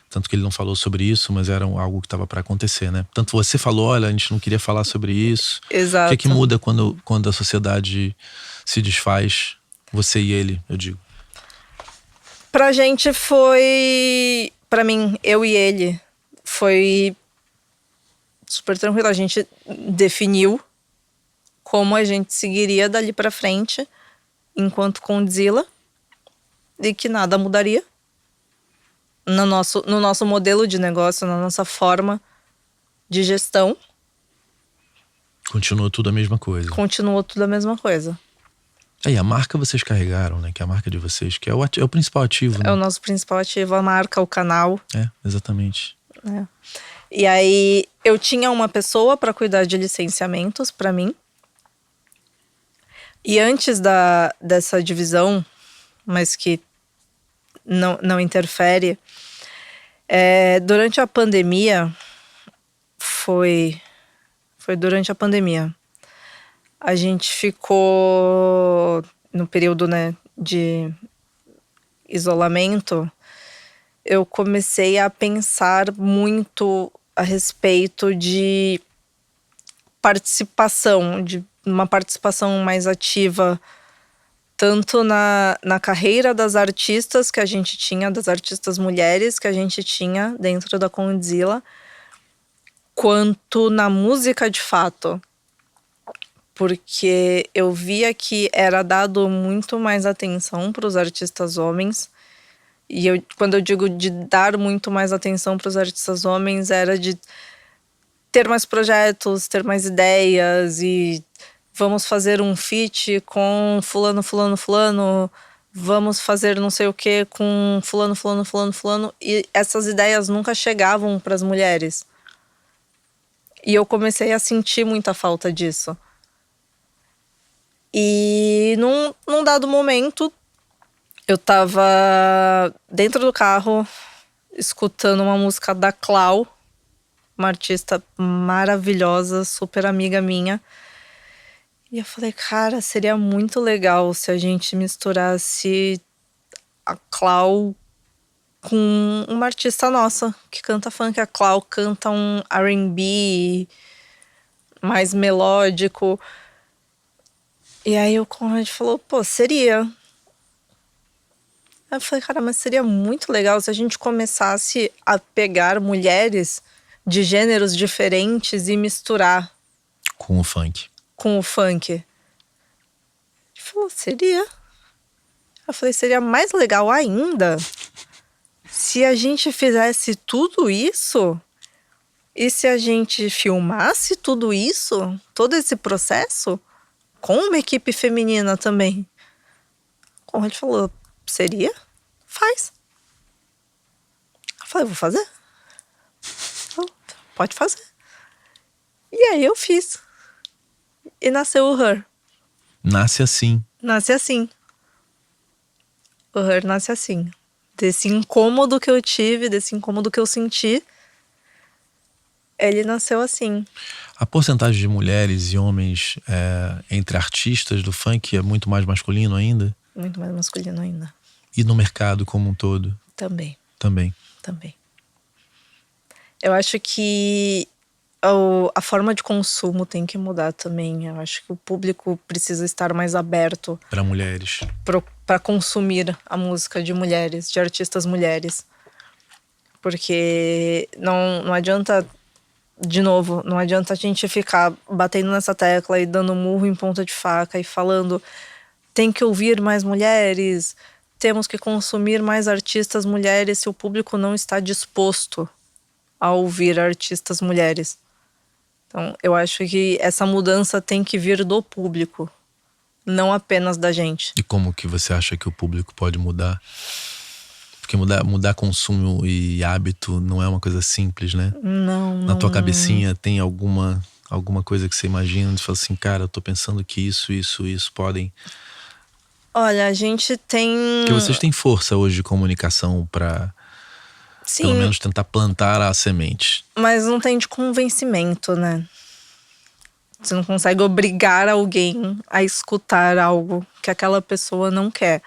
Tanto que ele não falou sobre isso, mas era algo que estava para acontecer, né? Tanto você falou, olha, a gente não queria falar sobre isso. Exato. O que muda quando a sociedade se desfaz? Você e ele, eu digo. Pra gente foi... Pra mim, eu e ele, foi super tranquilo. A gente definiu como a gente seguiria dali pra frente enquanto Condzilla e que nada mudaria no nosso modelo de negócio, na nossa forma de gestão. Continuou tudo a mesma coisa. Continuou tudo a mesma coisa. E a marca vocês carregaram, né? Que é a marca de vocês, que é o principal ativo, né? É o nosso principal ativo, a marca, o canal. É, exatamente. É. E aí, eu tinha uma pessoa para cuidar de licenciamentos para mim. E antes dessa divisão, mas que não interfere, durante a pandemia, foi durante a pandemia. A gente ficou no período, né, de isolamento. Eu comecei a pensar muito a respeito de participação, de uma participação mais ativa, tanto na carreira das artistas que a gente tinha, das artistas mulheres que a gente tinha dentro da Condzilla, quanto na música de fato. Porque eu via que era dado muito mais atenção para os artistas homens. E quando eu digo de dar muito mais atenção para os artistas homens, era de ter mais projetos, ter mais ideias e vamos fazer um feat com fulano, fulano, fulano, vamos fazer não sei o que com fulano, fulano, fulano, fulano. E essas ideias nunca chegavam para as mulheres. E eu comecei a sentir muita falta disso. E num dado momento, eu tava dentro do carro, escutando uma música da Clau, uma artista maravilhosa, super amiga minha. E eu falei, cara, seria muito legal se a gente misturasse a Clau com uma artista nossa que canta funk. A Clau canta um R&B mais melódico. E aí o Conrad falou, pô, seria. Aí eu falei, cara, mas seria muito legal se a gente começasse a pegar mulheres de gêneros diferentes e misturar Com o funk. com o funk. Ele falou, seria. Eu falei, seria mais legal ainda se a gente fizesse tudo isso e se a gente filmasse tudo isso, todo esse processo, com uma equipe feminina também. Como ele falou, seria? Faz. Eu falei, vou fazer. Pode fazer. E aí eu fiz. E nasceu o Her. Nasce assim. Nasce assim. O Her nasce assim. Desse incômodo que eu tive, desse incômodo que eu senti, ele nasceu assim. A porcentagem de mulheres e homens entre artistas do funk é muito mais masculino ainda? Muito mais masculino ainda. E no mercado como um todo? Também. Também. Eu acho que a forma de consumo tem que mudar também. Eu acho que o público precisa estar mais aberto Para mulheres. para consumir a música de mulheres, de artistas mulheres. Porque não adianta, de novo, não adianta a gente ficar batendo nessa tecla e dando murro em ponta de faca e falando tem que ouvir mais mulheres, temos que consumir mais artistas mulheres se o público não está disposto a ouvir artistas mulheres. Então, eu acho que essa mudança tem que vir do público, não apenas da gente. E como que você acha que o público pode mudar? Porque mudar consumo e hábito não é uma coisa simples, né? Não. Na tua cabecinha tem alguma coisa que você imagina? Você fala assim, cara, eu tô pensando que isso podem... Olha, a gente tem... Porque vocês têm força hoje de comunicação pra... Sim, pelo menos tentar plantar a semente. mas não tem de convencimento, né? Você não consegue obrigar alguém a escutar algo que aquela pessoa não quer.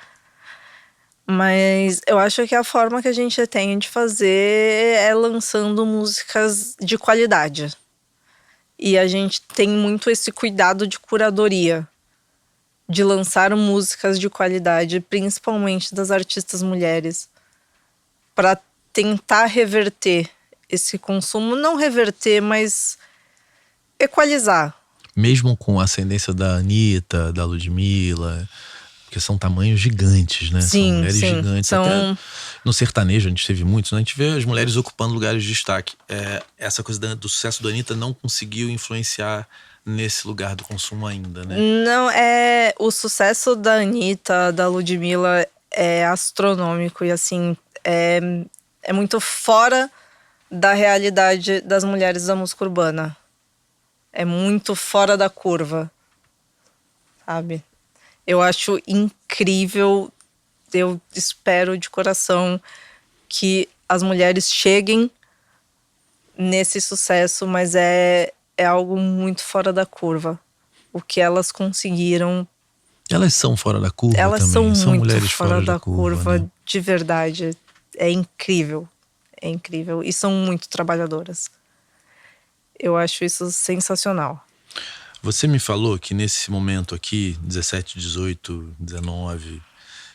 Mas eu acho que a forma que a gente tem de fazer é lançando músicas de qualidade. E a gente tem muito esse cuidado de curadoria, de lançar músicas de qualidade, principalmente das artistas mulheres, para tentar reverter esse consumo. Não reverter, mas equalizar. Mesmo com a ascendência da Anitta, da Ludmilla, porque são tamanhos gigantes, né? Sim, são mulheres sim, gigantes. são... Até no sertanejo a gente teve muitos, né? A gente vê as mulheres ocupando lugares de destaque. Essa coisa do sucesso da Anitta não conseguiu influenciar nesse lugar do consumo ainda, né? Não, o sucesso da Anitta, da Ludmilla é astronômico e assim, é muito fora da realidade das mulheres da música urbana. É muito fora da curva, sabe? Eu acho incrível, eu espero de coração que as mulheres cheguem nesse sucesso, mas é algo muito fora da curva. O que elas conseguiram. Elas são fora da curva elas também. são muito mulheres fora da curva, né? de verdade. É incrível. É incrível. E são muito trabalhadoras. Eu acho isso sensacional. Você me falou que nesse momento aqui, 17, 18, 19,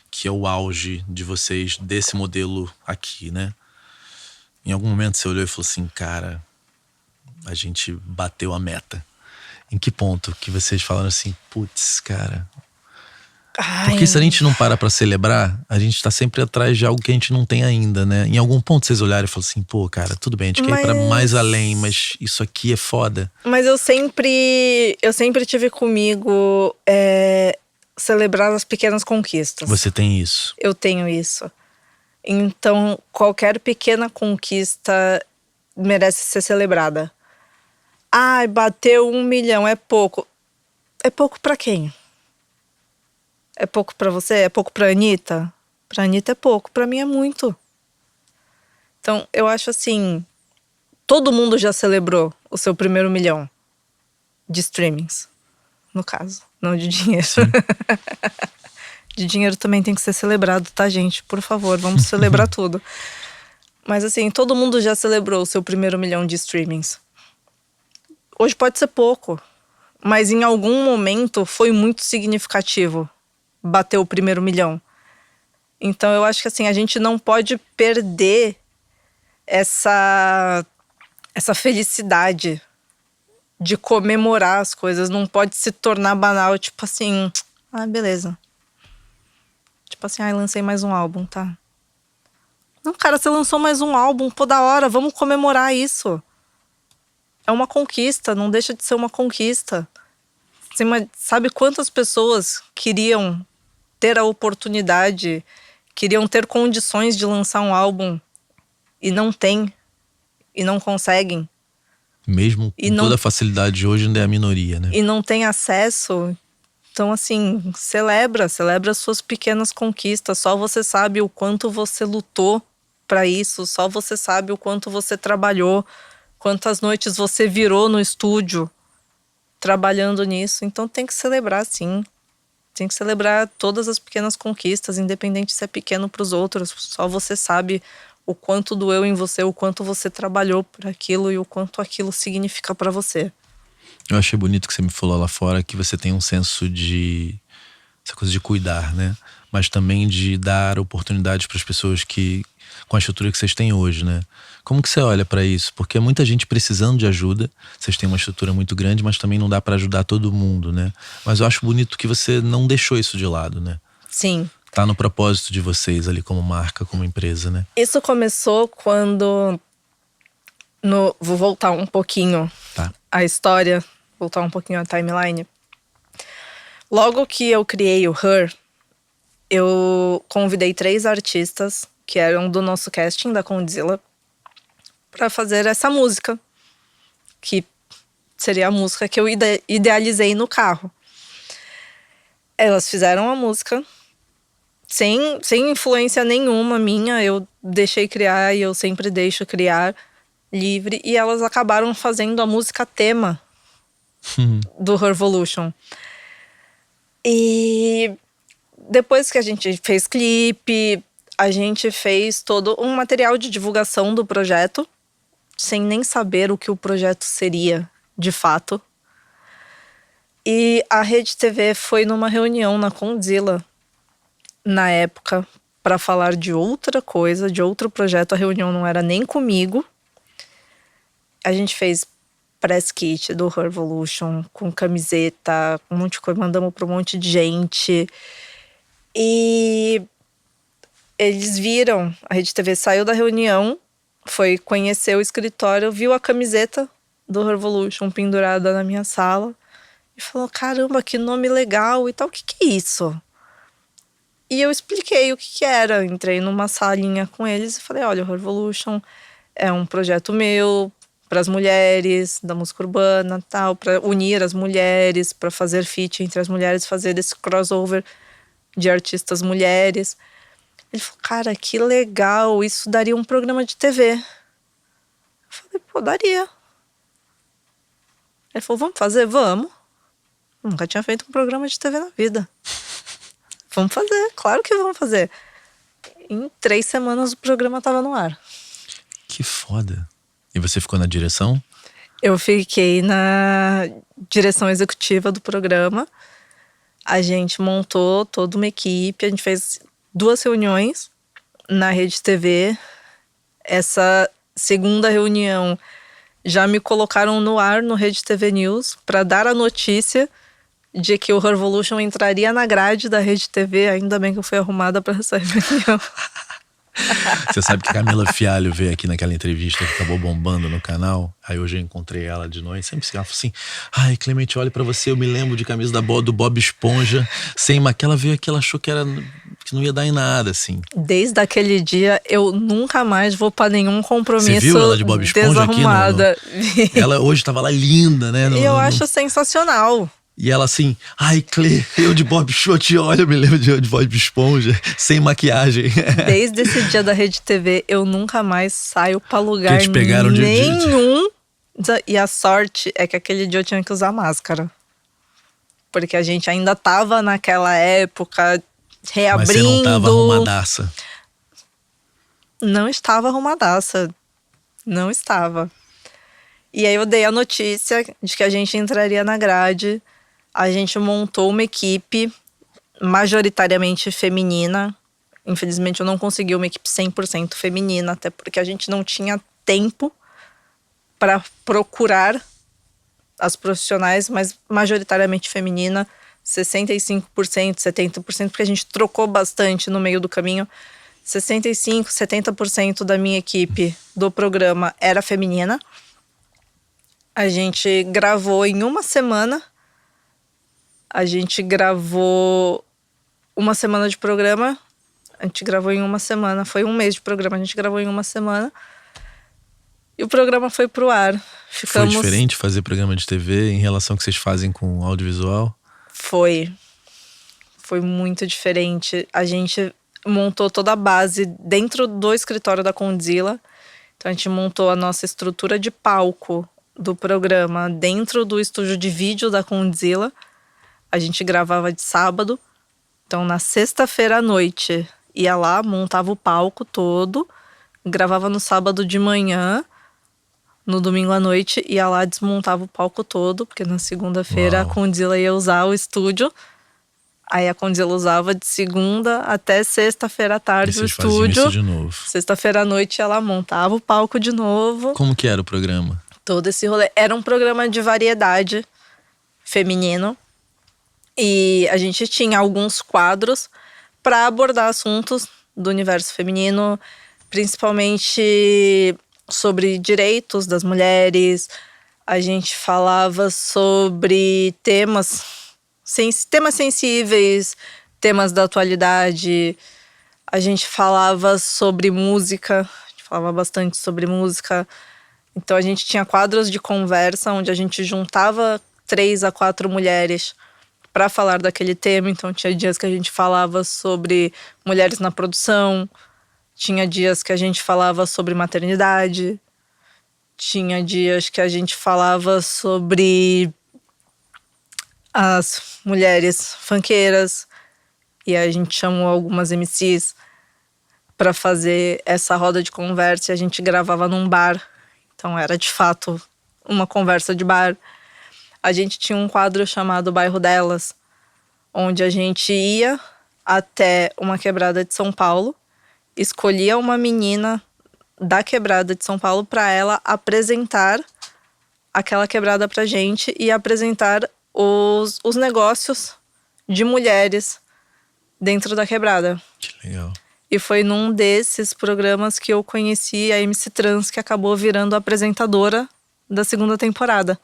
que é o auge de vocês desse modelo aqui, né? Em algum momento você olhou e falou assim, cara, a gente bateu a meta. Em que ponto que vocês falaram assim, putz, cara... Porque se a gente não para pra celebrar, a gente tá sempre atrás de algo que a gente não tem ainda, né? Em algum ponto vocês olharam e falaram assim, pô, cara, tudo bem, a gente quer ir pra mais além, mas isso aqui é foda. Mas eu sempre tive comigo celebrar as pequenas conquistas. Você tem isso? Eu tenho isso. Então, qualquer pequena conquista merece ser celebrada. Ai, bateu 1 milhão, é pouco. É pouco pra quem? É pouco pra você? É pouco pra Anitta? Pra Anitta é pouco, pra mim é muito. Então, eu acho assim, todo mundo já celebrou o seu primeiro milhão de streamings, no caso, não de dinheiro. De dinheiro também tem que ser celebrado, tá, gente? Por favor, vamos celebrar tudo. Mas assim, todo mundo já celebrou o seu primeiro milhão de streamings. Hoje pode ser pouco, mas em algum momento foi muito significativo bater o primeiro milhão. Então eu acho que assim, a gente não pode perder essa felicidade de comemorar as coisas. Não pode se tornar banal, tipo assim, beleza. Tipo assim, lancei mais um álbum, tá? Não, cara, você lançou mais um álbum, pô, da hora, vamos comemorar isso. É uma conquista, não deixa de ser uma conquista. Você sabe quantas pessoas queriam ter a oportunidade, queriam ter condições de lançar um álbum e não tem, e não conseguem? Mesmo com toda a facilidade de hoje, ainda é a minoria, né? E não tem acesso. Então, assim, celebra as suas pequenas conquistas. Só você sabe o quanto você lutou pra isso, só você sabe o quanto você trabalhou, quantas noites você virou no estúdio trabalhando nisso. Então tem que celebrar, sim. Tem que celebrar todas as pequenas conquistas, independente se é pequeno pros outros. Só você sabe o quanto doeu em você, o quanto você trabalhou por aquilo e o quanto aquilo significa pra você. Eu achei bonito que você me falou lá fora que você tem um senso de... essa coisa de cuidar, né? Mas também de dar oportunidades para as pessoas que... com a estrutura que vocês têm hoje, né? Como que você olha para isso? Porque é muita gente precisando de ajuda. Vocês têm uma estrutura muito grande, mas também não dá para ajudar todo mundo, né? Mas eu acho bonito que você não deixou isso de lado, né? Sim. Tá no propósito de vocês ali como marca, como empresa, né? Isso começou quando... Vou voltar um pouquinho a história, voltar um pouquinho a timeline. Logo que eu criei o Her, eu convidei 3 artistas que eram do nosso casting da Condzilla para fazer essa música, que seria a música que eu idealizei no carro. Elas fizeram a música sem influência nenhuma minha, eu deixei criar e eu sempre deixo criar livre, e elas acabaram fazendo a música tema do Hervolution. E depois que a gente fez clipe, a gente fez todo um material de divulgação do projeto, sem nem saber o que o projeto seria, de fato. E a Rede TV foi numa reunião na Condzilla, na época, para falar de outra coisa, de outro projeto. A reunião não era nem comigo. A gente fez press kit do Hervolution, com camiseta, um monte de coisa, mandamos para um monte de gente. E eles viram, a Rede TV saiu da reunião, foi conhecer o escritório, viu a camiseta do Hervolution pendurada na minha sala e falou, caramba, que nome legal e tal, o que é isso? E eu expliquei o que era, entrei numa salinha com eles e falei, olha, o Hervolution é um projeto meu, para as mulheres, da música urbana, tal, para unir as mulheres, para fazer feat entre as mulheres, fazer esse crossover de artistas mulheres. Ele falou, cara, que legal, isso daria um programa de TV. Eu falei, pô, daria. Ele falou, vamos fazer? Vamos. Nunca tinha feito um programa de TV na vida. Vamos fazer, claro que vamos fazer. Em 3 semanas o programa estava no ar. Que foda. E você ficou na direção? Eu fiquei na direção executiva do programa. A gente montou toda uma equipe, a gente fez 2 reuniões na Rede TV. Essa segunda reunião já me colocaram no ar no Rede TV News para dar a notícia de que o Hervolution entraria na grade da Rede TV. Ainda bem que eu fui arrumada para essa reunião. Você sabe que Camila Fialho veio aqui naquela entrevista que acabou bombando no canal. Aí hoje eu encontrei ela de noite. Sempre ela falou assim, ai, Clemente, olha pra você, eu me lembro de camisa do Bob Esponja. Sem que ela veio aqui, ela achou que era que não ia dar em nada, assim. Desde aquele dia, eu nunca mais vou pra nenhum compromisso. Você viu ela de Bob Esponja aqui? Desarrumada. Ela hoje tava lá linda, né? Eu acho sensacional. E ela assim, ai, Clê, eu de Bob Esponja, olha, eu me lembro de Bob Esponja, sem maquiagem. Desde esse dia da Rede TV, eu nunca mais saio pra lugar Porque te pegaram nenhum. E a sorte é que aquele dia eu tinha que usar máscara. Porque a gente ainda tava naquela época reabrindo. Mas você não tava arrumadaça. Não estava arrumadaça. Não estava. E aí eu dei a notícia de que a gente entraria na grade. A gente montou uma equipe majoritariamente feminina. Infelizmente eu não consegui uma equipe 100% feminina, até porque a gente não tinha tempo para procurar as profissionais, mas majoritariamente feminina, 65%, 70%, porque a gente trocou bastante no meio do caminho. 65%, 70% da minha equipe do programa era feminina. A gente gravou em uma semana. A gente gravou uma semana de programa. A gente gravou em uma semana. Foi um mês de programa. A gente gravou em uma semana. E o programa foi pro ar. Foi diferente fazer programa de TV em relação ao que vocês fazem com audiovisual? Foi. Foi muito diferente. A gente montou toda a base dentro do escritório da Condzilla. Então a gente montou a nossa estrutura de palco do programa dentro do estúdio de vídeo da Condzilla. A gente gravava de sábado. Então na sexta-feira à noite ia lá, montava o palco todo. Gravava no sábado de manhã. No domingo à noite ia lá, desmontava o palco todo. Porque na segunda-feira a Condzilla ia usar o estúdio. Aí a Condzilla usava de segunda até sexta-feira à tarde o estúdio. Isso de novo. Sexta-feira à noite ela montava o palco de novo. Como que era o programa? Todo esse rolê. Era um programa de variedade feminino. E a gente tinha alguns quadros para abordar assuntos do universo feminino, principalmente sobre direitos das mulheres. A gente falava sobre temas sensíveis, temas da atualidade. A gente falava sobre música, a gente falava bastante sobre música. Então a gente tinha quadros de conversa onde a gente juntava 3 a 4 mulheres para falar daquele tema. Então tinha dias que a gente falava sobre mulheres na produção, tinha dias que a gente falava sobre maternidade, tinha dias que a gente falava sobre as mulheres funkeiras, e a gente chamou algumas MCs para fazer essa roda de conversa e a gente gravava num bar. Então era de fato uma conversa de bar. A gente tinha um quadro chamado Bairro Delas, onde a gente ia até uma quebrada de São Paulo, escolhia uma menina da quebrada de São Paulo para ela apresentar aquela quebrada pra gente e apresentar os negócios de mulheres dentro da quebrada. Que legal. E foi num desses programas que eu conheci a MC Trans, que acabou virando a apresentadora da segunda temporada.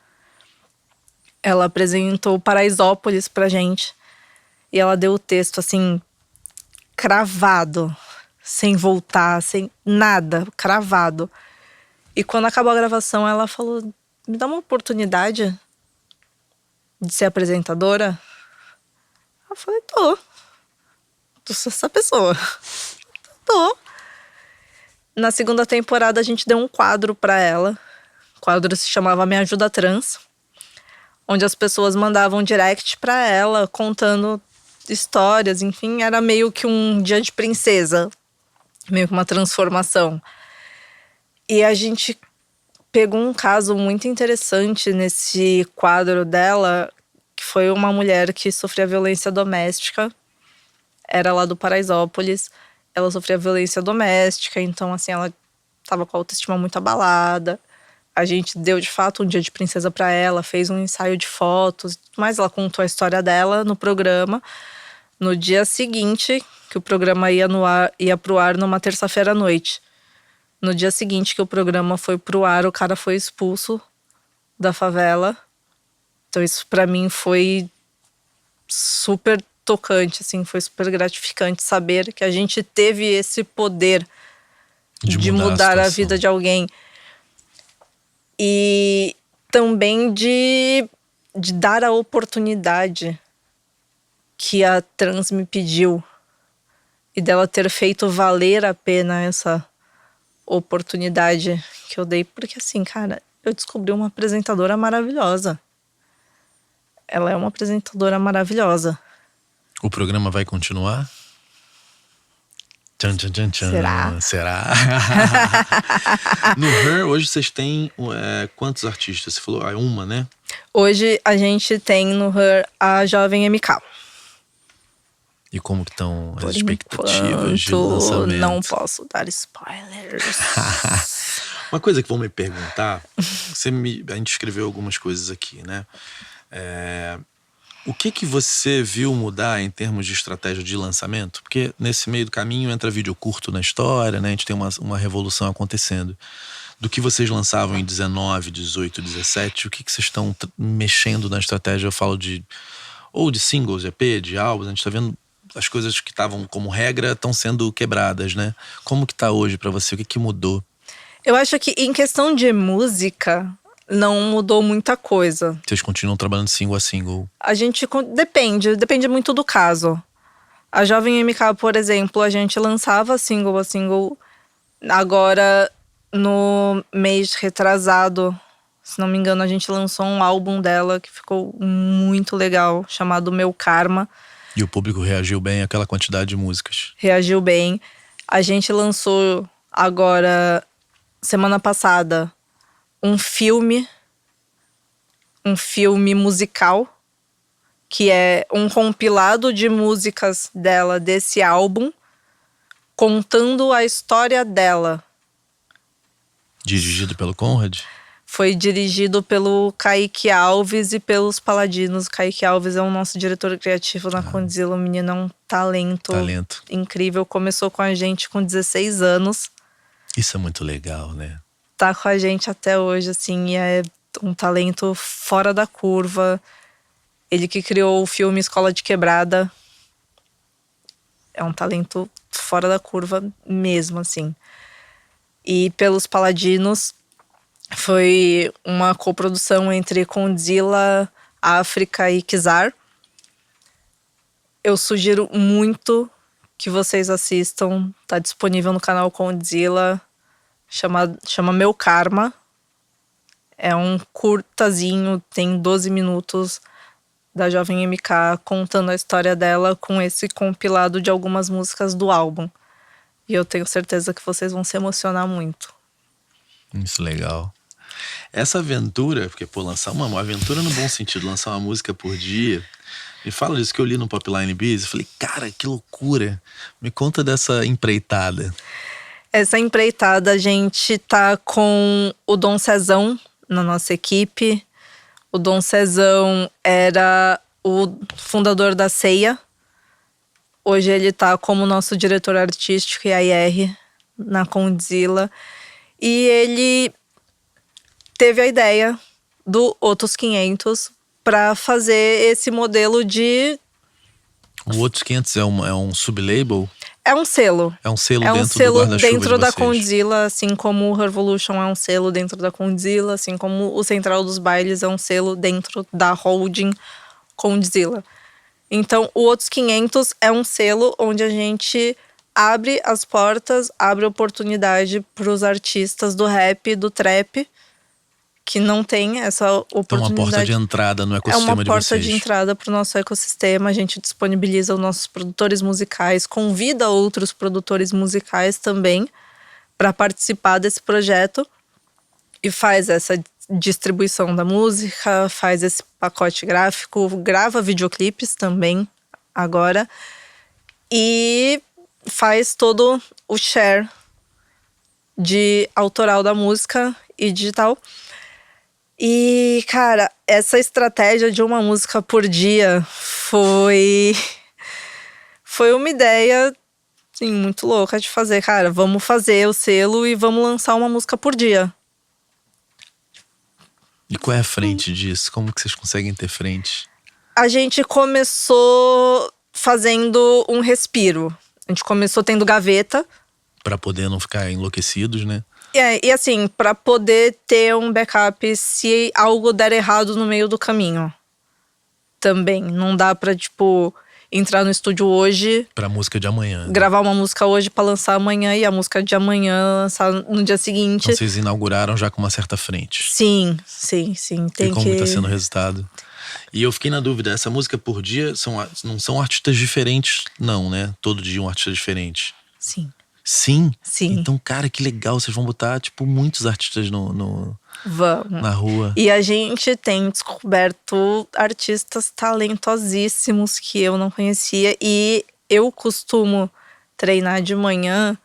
Ela apresentou Paraisópolis pra gente. E ela deu o texto, assim, cravado. Sem voltar, sem nada. Cravado. E quando acabou a gravação, ela falou: me dá uma oportunidade de ser apresentadora? Eu falei: tô. Tu sou essa pessoa. Tô. Na segunda temporada, a gente deu um quadro pra ela. O quadro se chamava Me Ajuda Trans, onde as pessoas mandavam direct pra ela, contando histórias, enfim. Era meio que um dia de princesa, meio que uma transformação. E a gente pegou um caso muito interessante nesse quadro dela, que foi uma mulher que sofria violência doméstica. Era lá do Paraisópolis. Ela sofria violência doméstica, então assim, ela tava com a autoestima muito abalada. A gente deu de fato um dia de princesa pra ela, fez um ensaio de fotos, mas ela contou a história dela no programa. No dia seguinte, que o programa ia pro ar numa terça-feira à noite. No dia seguinte que o programa foi pro ar, o cara foi expulso da favela. Então isso pra mim foi super tocante, assim, foi super gratificante saber que a gente teve esse poder de mudar a vida de alguém. E também de dar a oportunidade que a trans me pediu. E dela ter feito valer a pena essa oportunidade que eu dei. Porque assim, cara, eu descobri uma apresentadora maravilhosa. Ela é uma apresentadora maravilhosa. O programa vai continuar? Tchan, tchan, tchan, tchan. Será? No Her, hoje vocês têm quantos artistas? Você falou uma, né? Hoje a gente tem no Her a Jovem MK. E como que estão as Por expectativas de enquanto, lançamento? não posso dar spoilers. Uma coisa que vão me perguntar, a gente escreveu algumas coisas aqui, né? O que você viu mudar em termos de estratégia de lançamento? Porque nesse meio do caminho entra vídeo curto na história, né? A gente tem uma revolução acontecendo. Do que vocês lançavam em 19, 18, 17, o que vocês estão mexendo na estratégia? Eu falo de singles, EP, de álbuns. A gente tá vendo as coisas que estavam como regra estão sendo quebradas, né? Como que tá hoje pra você? O que mudou? Eu acho que em questão de música, não mudou muita coisa. Vocês continuam trabalhando single a single? A gente depende muito do caso. A Jovem MK, por exemplo, a gente lançava single a single. Agora, no mês retrasado, se não me engano, a gente lançou um álbum dela que ficou muito legal, chamado Meu Karma. E o público reagiu bem àquela quantidade de músicas? Reagiu bem. A gente lançou agora, semana passada, um filme musical, que é um compilado de músicas dela, desse álbum, contando a história dela. Dirigido pelo Conrad? Foi dirigido pelo Kaique Alves e pelos Paladinos. Kaique Alves é o nosso diretor criativo na Condzilla. O menino é um talento incrível. Começou com a gente com 16 anos. Isso é muito legal, né? Tá com a gente até hoje, assim, e é um talento fora da curva. Ele que criou o filme Escola de Quebrada. É um talento fora da curva mesmo, assim. E pelos Paladinos, foi uma coprodução entre Condzilla, África e Kizar. Eu sugiro muito que vocês assistam. Tá disponível no canal Condzilla. Chama Meu Karma. É um curtazinho, tem 12 minutos, da Jovem MK contando a história dela com esse compilado de algumas músicas do álbum. E eu tenho certeza que vocês vão se emocionar muito. Isso, legal. Essa aventura, porque lançar uma aventura no bom sentido, lançar uma música por dia. Me fala disso, que eu li no Popline Biz e falei, cara, que loucura. Me conta dessa empreitada. Essa empreitada, a gente tá com o Dom Cezão na nossa equipe. O Dom Cezão era o fundador da Ceia. Hoje ele tá como nosso diretor artístico e AR na Condzilla. E ele teve a ideia do Outros 500 para fazer esse modelo de... O Outros 500 é um sublabel? É um selo. É um selo é um dentro selo do guarda-chuva dentro de da vocês. Condzilla, assim como o Revolution é um selo dentro da Condzilla, assim como o Central dos Bailes é um selo dentro da holding Condzilla. Então, o Outros 500 é um selo onde a gente abre as portas, abre oportunidade para os artistas do rap, do trap, que não tem essa oportunidade. É uma porta de entrada no ecossistema de vocês. É uma porta de entrada para o nosso ecossistema. A gente disponibiliza os nossos produtores musicais, convida outros produtores musicais também para participar desse projeto e faz essa distribuição da música, faz esse pacote gráfico, grava videoclipes também agora e faz todo o share de autoral da música e digital. E, cara, essa estratégia de uma música por dia foi uma ideia, assim, muito louca de fazer. Cara, vamos fazer o selo e vamos lançar uma música por dia. E qual é a frente disso? Como que vocês conseguem ter frente? A gente começou fazendo um respiro. A gente começou tendo gaveta. Pra poder não ficar enlouquecidos, né? E assim, pra poder ter um backup se algo der errado no meio do caminho. Também. Não dá pra, tipo, entrar no estúdio hoje, Pra música de amanhã. Né? gravar uma música hoje pra lançar amanhã e a música de amanhã lançar no dia seguinte. Então vocês inauguraram já com uma certa frente. Sim. Tem E como que... tá sendo o resultado? E eu fiquei na dúvida, essa música por dia não são artistas diferentes, não, né? Todo dia um artista diferente. Sim. Sim? Sim. Então, cara, que legal. Vocês vão botar, tipo, muitos artistas Vamos. na rua. E a gente tem descoberto artistas talentosíssimos que eu não conhecia. E eu costumo treinar de manhã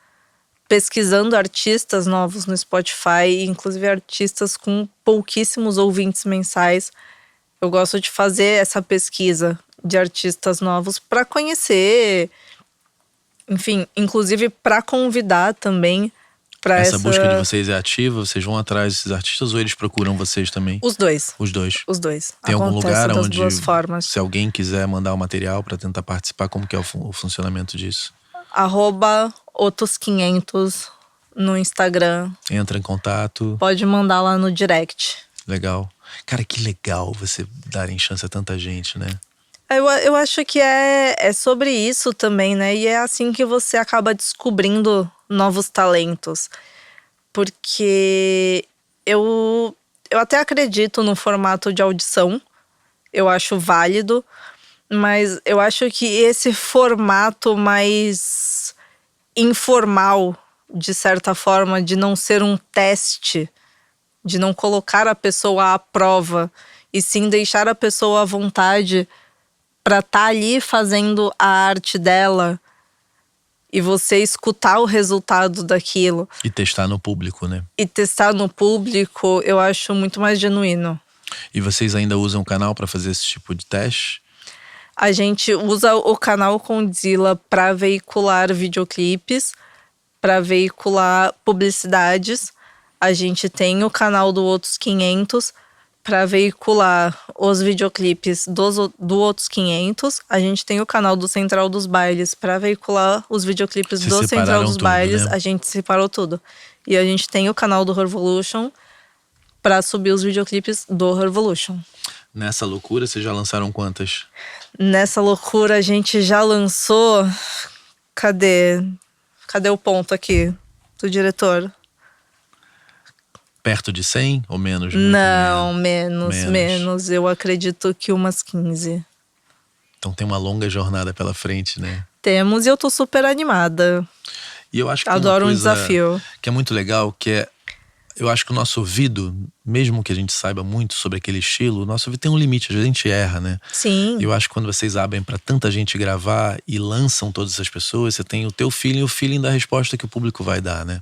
pesquisando artistas novos no Spotify, inclusive artistas com pouquíssimos ouvintes mensais. Eu gosto de fazer essa pesquisa de artistas novos para conhecer, enfim, inclusive para convidar também para Essa busca de vocês é ativa? Vocês vão atrás desses artistas ou eles procuram vocês também? Os dois. Os dois. Os dois. Tem algum Acontece lugar das onde, duas formas. se alguém quiser mandar o material pra tentar participar, como que é o funcionamento disso? @otos500 no Instagram. Entra em contato. Pode mandar lá no direct. Legal. Cara, que legal você darem chance a tanta gente, né? Eu acho que é sobre isso também, né? E é assim que você acaba descobrindo novos talentos. Porque eu até acredito no formato de audição. Eu acho válido. Mas eu acho que esse formato mais informal, de certa forma, de não ser um teste, de não colocar a pessoa à prova, e sim deixar a pessoa à vontade para estar ali fazendo a arte dela e você escutar o resultado daquilo. E testar no público, né? E testar no público, eu acho muito mais genuíno. E vocês ainda usam o canal pra fazer esse tipo de teste? A gente usa o canal Condzilla para veicular videoclipes, para veicular publicidades. A gente tem o canal do Outros 500 para veicular os videoclipes do Outros 500. A gente tem o canal do Central dos Bailes para veicular os videoclipes Vocês do Central separaram dos tudo, Bailes. né? A gente separou tudo. E a gente tem o canal do Revolution para subir os videoclipes do Revolution. Nessa loucura, vocês já lançaram quantas? Nessa loucura, a gente já lançou... Cadê o ponto aqui do diretor? Perto de 100 ou menos? Muito Não, menos. menos. Eu acredito que umas 15. Então tem uma longa jornada pela frente, né? Temos, e eu tô super animada. E eu acho que tem Adoro uma um coisa desafio. que é muito legal, que é... Eu acho que o nosso ouvido, mesmo que a gente saiba muito sobre aquele estilo, o nosso ouvido tem um limite, às vezes a gente erra, né? Sim. E eu acho que quando vocês abrem pra tanta gente gravar e lançam todas essas pessoas, você tem o teu feeling e o feeling da resposta que o público vai dar, né?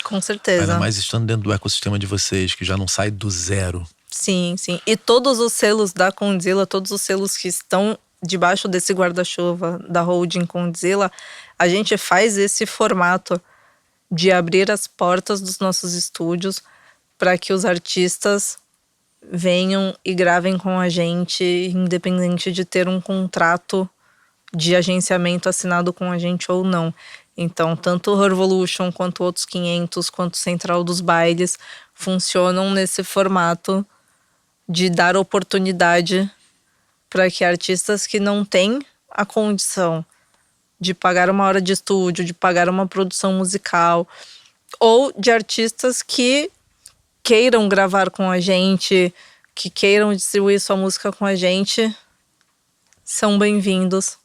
Com certeza. Ainda mais estando dentro do ecossistema de vocês, que já não sai do zero. Sim. E todos os selos da Condzilla, todos os selos que estão debaixo desse guarda-chuva da holding Condzilla, a gente faz esse formato de abrir as portas dos nossos estúdios para que os artistas venham e gravem com a gente, independente de ter um contrato de agenciamento assinado com a gente ou não. Então, tanto o Revolution, quanto Outros 500, quanto o Central dos Bailes funcionam nesse formato de dar oportunidade para que artistas que não têm a condição de pagar uma hora de estúdio, de pagar uma produção musical, ou de artistas que queiram gravar com a gente, que queiram distribuir sua música com a gente, são bem-vindos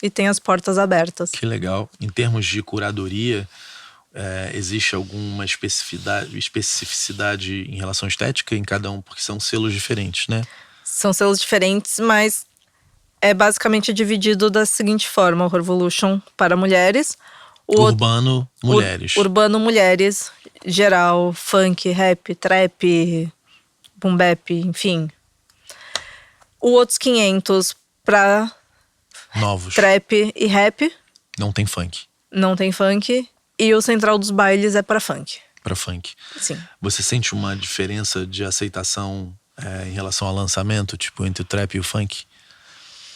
e têm as portas abertas. Que legal. Em termos de curadoria, existe alguma especificidade em relação à estética em cada um? Porque são selos diferentes, né? São selos diferentes, mas é basicamente dividido da seguinte forma: o Revolution para mulheres, Urbano, mulheres. Urbano, mulheres, geral, funk, rap, trap, boom bap, enfim. O Outros 500 para Novos. trap e rap, Não tem funk. não tem funk. E o Central dos Bailes é para funk. Pra funk. Sim. Você sente uma diferença de aceitação em relação ao lançamento, tipo, entre o trap e o funk?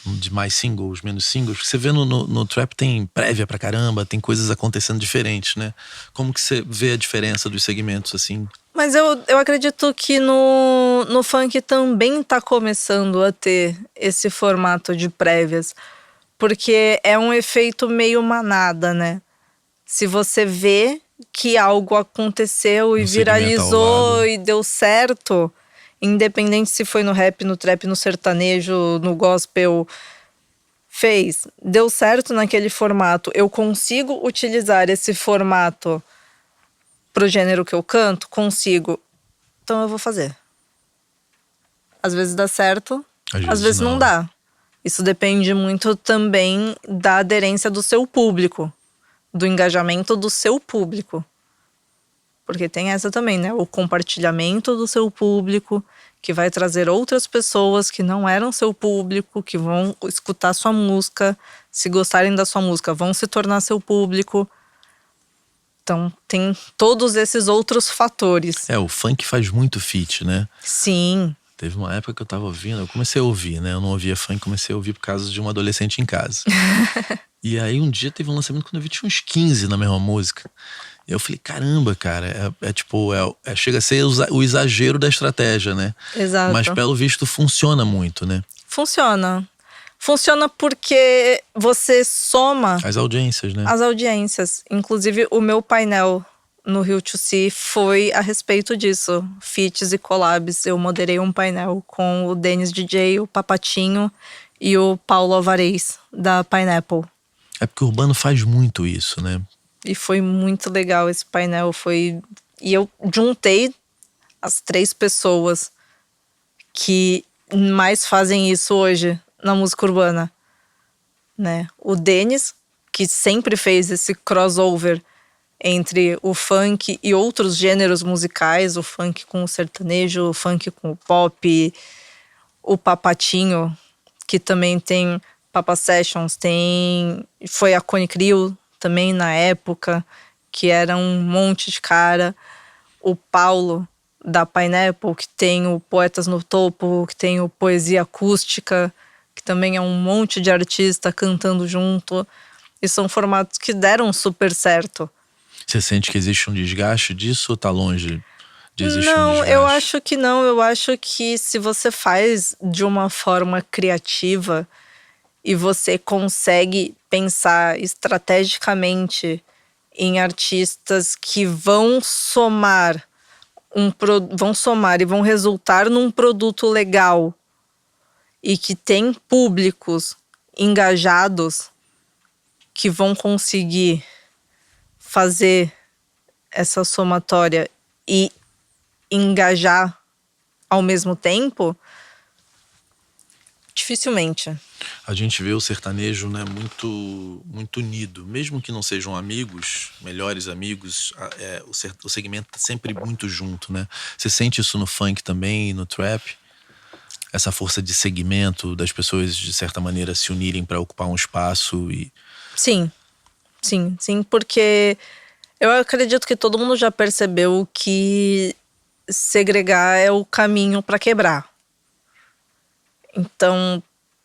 de mais singles, menos singles. Você vê no trap tem prévia pra caramba, tem coisas acontecendo diferentes, né? Como que você vê a diferença dos segmentos, assim? Mas eu acredito que no funk também tá começando a ter esse formato de prévias. Porque é um efeito meio manada, né? Se você vê que algo aconteceu e No segmento ao viralizou lado. e deu certo, independente se foi no rap, no trap, no sertanejo, no gospel, deu certo naquele formato. Eu consigo utilizar esse formato pro gênero que eu canto? Consigo. Então eu vou fazer. Às vezes dá certo, às vezes não dá. Isso depende muito também da aderência do seu público, do engajamento do seu público. Porque tem essa também, né? O compartilhamento do seu público, que vai trazer outras pessoas que não eram seu público, que vão escutar sua música, se gostarem da sua música, vão se tornar seu público. Então tem todos esses outros fatores. O funk faz muito feat, né? Sim. Teve uma época que eu tava ouvindo, eu comecei a ouvir, né? Eu não ouvia funk, comecei a ouvir por causa de um adolescente em casa. E aí um dia teve um lançamento quando eu vi tinha uns 15 na mesma música. E eu falei, caramba, cara, chega a ser o exagero da estratégia, né? Exato. Mas pelo visto funciona muito, né? Funciona. Funciona porque você soma As audiências, né? as audiências. Inclusive, o meu painel no Rio to See foi a respeito disso. Feats e collabs. Eu moderei um painel com o Denis DJ, o Papatinho e o Paulo Alvarez, da Pineapple. É porque o urbano faz muito isso, né? E foi muito legal esse painel. E eu juntei as 3 pessoas que mais fazem isso hoje na música urbana, né? O Denis, que sempre fez esse crossover entre o funk e outros gêneros musicais, o funk com o sertanejo, o funk com o pop, o Papatinho, que também tem Papa Sessions, foi a Cone Crew também na época, que era um monte de cara. O Paulo, da Pineapple, que tem o Poetas no Topo, que tem o Poesia Acústica, que também é um monte de artista cantando junto. E são formatos que deram super certo. Você sente que existe um desgaste disso ou tá longe de existir um Não, desgaste? eu acho que não. Eu acho que se você faz de uma forma criativa e você consegue pensar estrategicamente em artistas que vão somar e vão resultar num produto legal e que tem públicos engajados que vão conseguir fazer essa somatória e engajar ao mesmo tempo, dificilmente. A gente vê o sertanejo, né, muito, muito unido. Mesmo que não sejam amigos, melhores amigos, o segmento tá sempre muito junto, né? Você sente isso no funk também, no trap? Essa força de segmento das pessoas, de certa maneira, se unirem para ocupar um espaço e... Sim, porque eu acredito que todo mundo já percebeu que segregar é o caminho para quebrar. Então,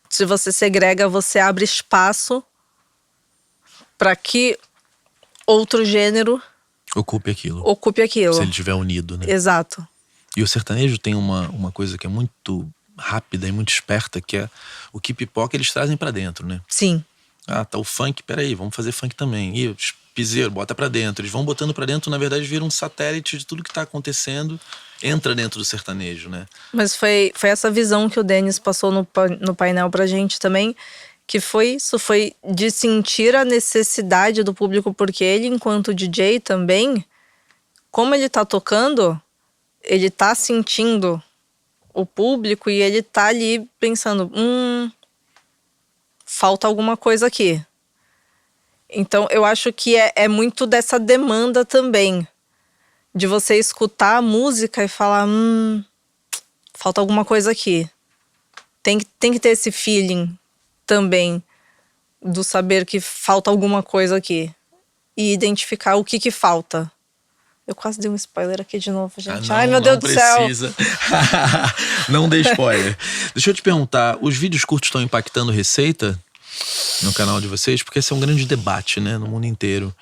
se você segrega, você abre espaço para que outro gênero ocupe aquilo. Se ele estiver unido, né? Exato. E o sertanejo tem uma coisa que é muito rápida e muito esperta, que é o que pipoca eles trazem pra dentro, né? Sim. Ah, tá o funk, peraí, vamos fazer funk também. E piseiro, bota pra dentro. Eles vão botando pra dentro, na verdade vira um satélite de tudo que tá acontecendo, entra dentro do sertanejo, né? Mas foi essa visão que o Denis passou no painel pra gente também, que foi isso, foi de sentir a necessidade do público, porque ele, enquanto DJ também, como ele tá tocando, ele tá sentindo o público e ele tá ali pensando, falta alguma coisa aqui. Então eu acho que é muito dessa demanda também, de você escutar a música e falar, falta alguma coisa aqui. Tem que ter esse feeling também, do saber que falta alguma coisa aqui. E identificar o que falta. Eu quase dei um spoiler aqui de novo, gente. Não, Ai, meu Deus do céu. Precisa. Não dê spoiler. Deixa eu te perguntar, os vídeos curtos estão impactando receita no canal de vocês? Porque esse é um grande debate, né, no mundo inteiro.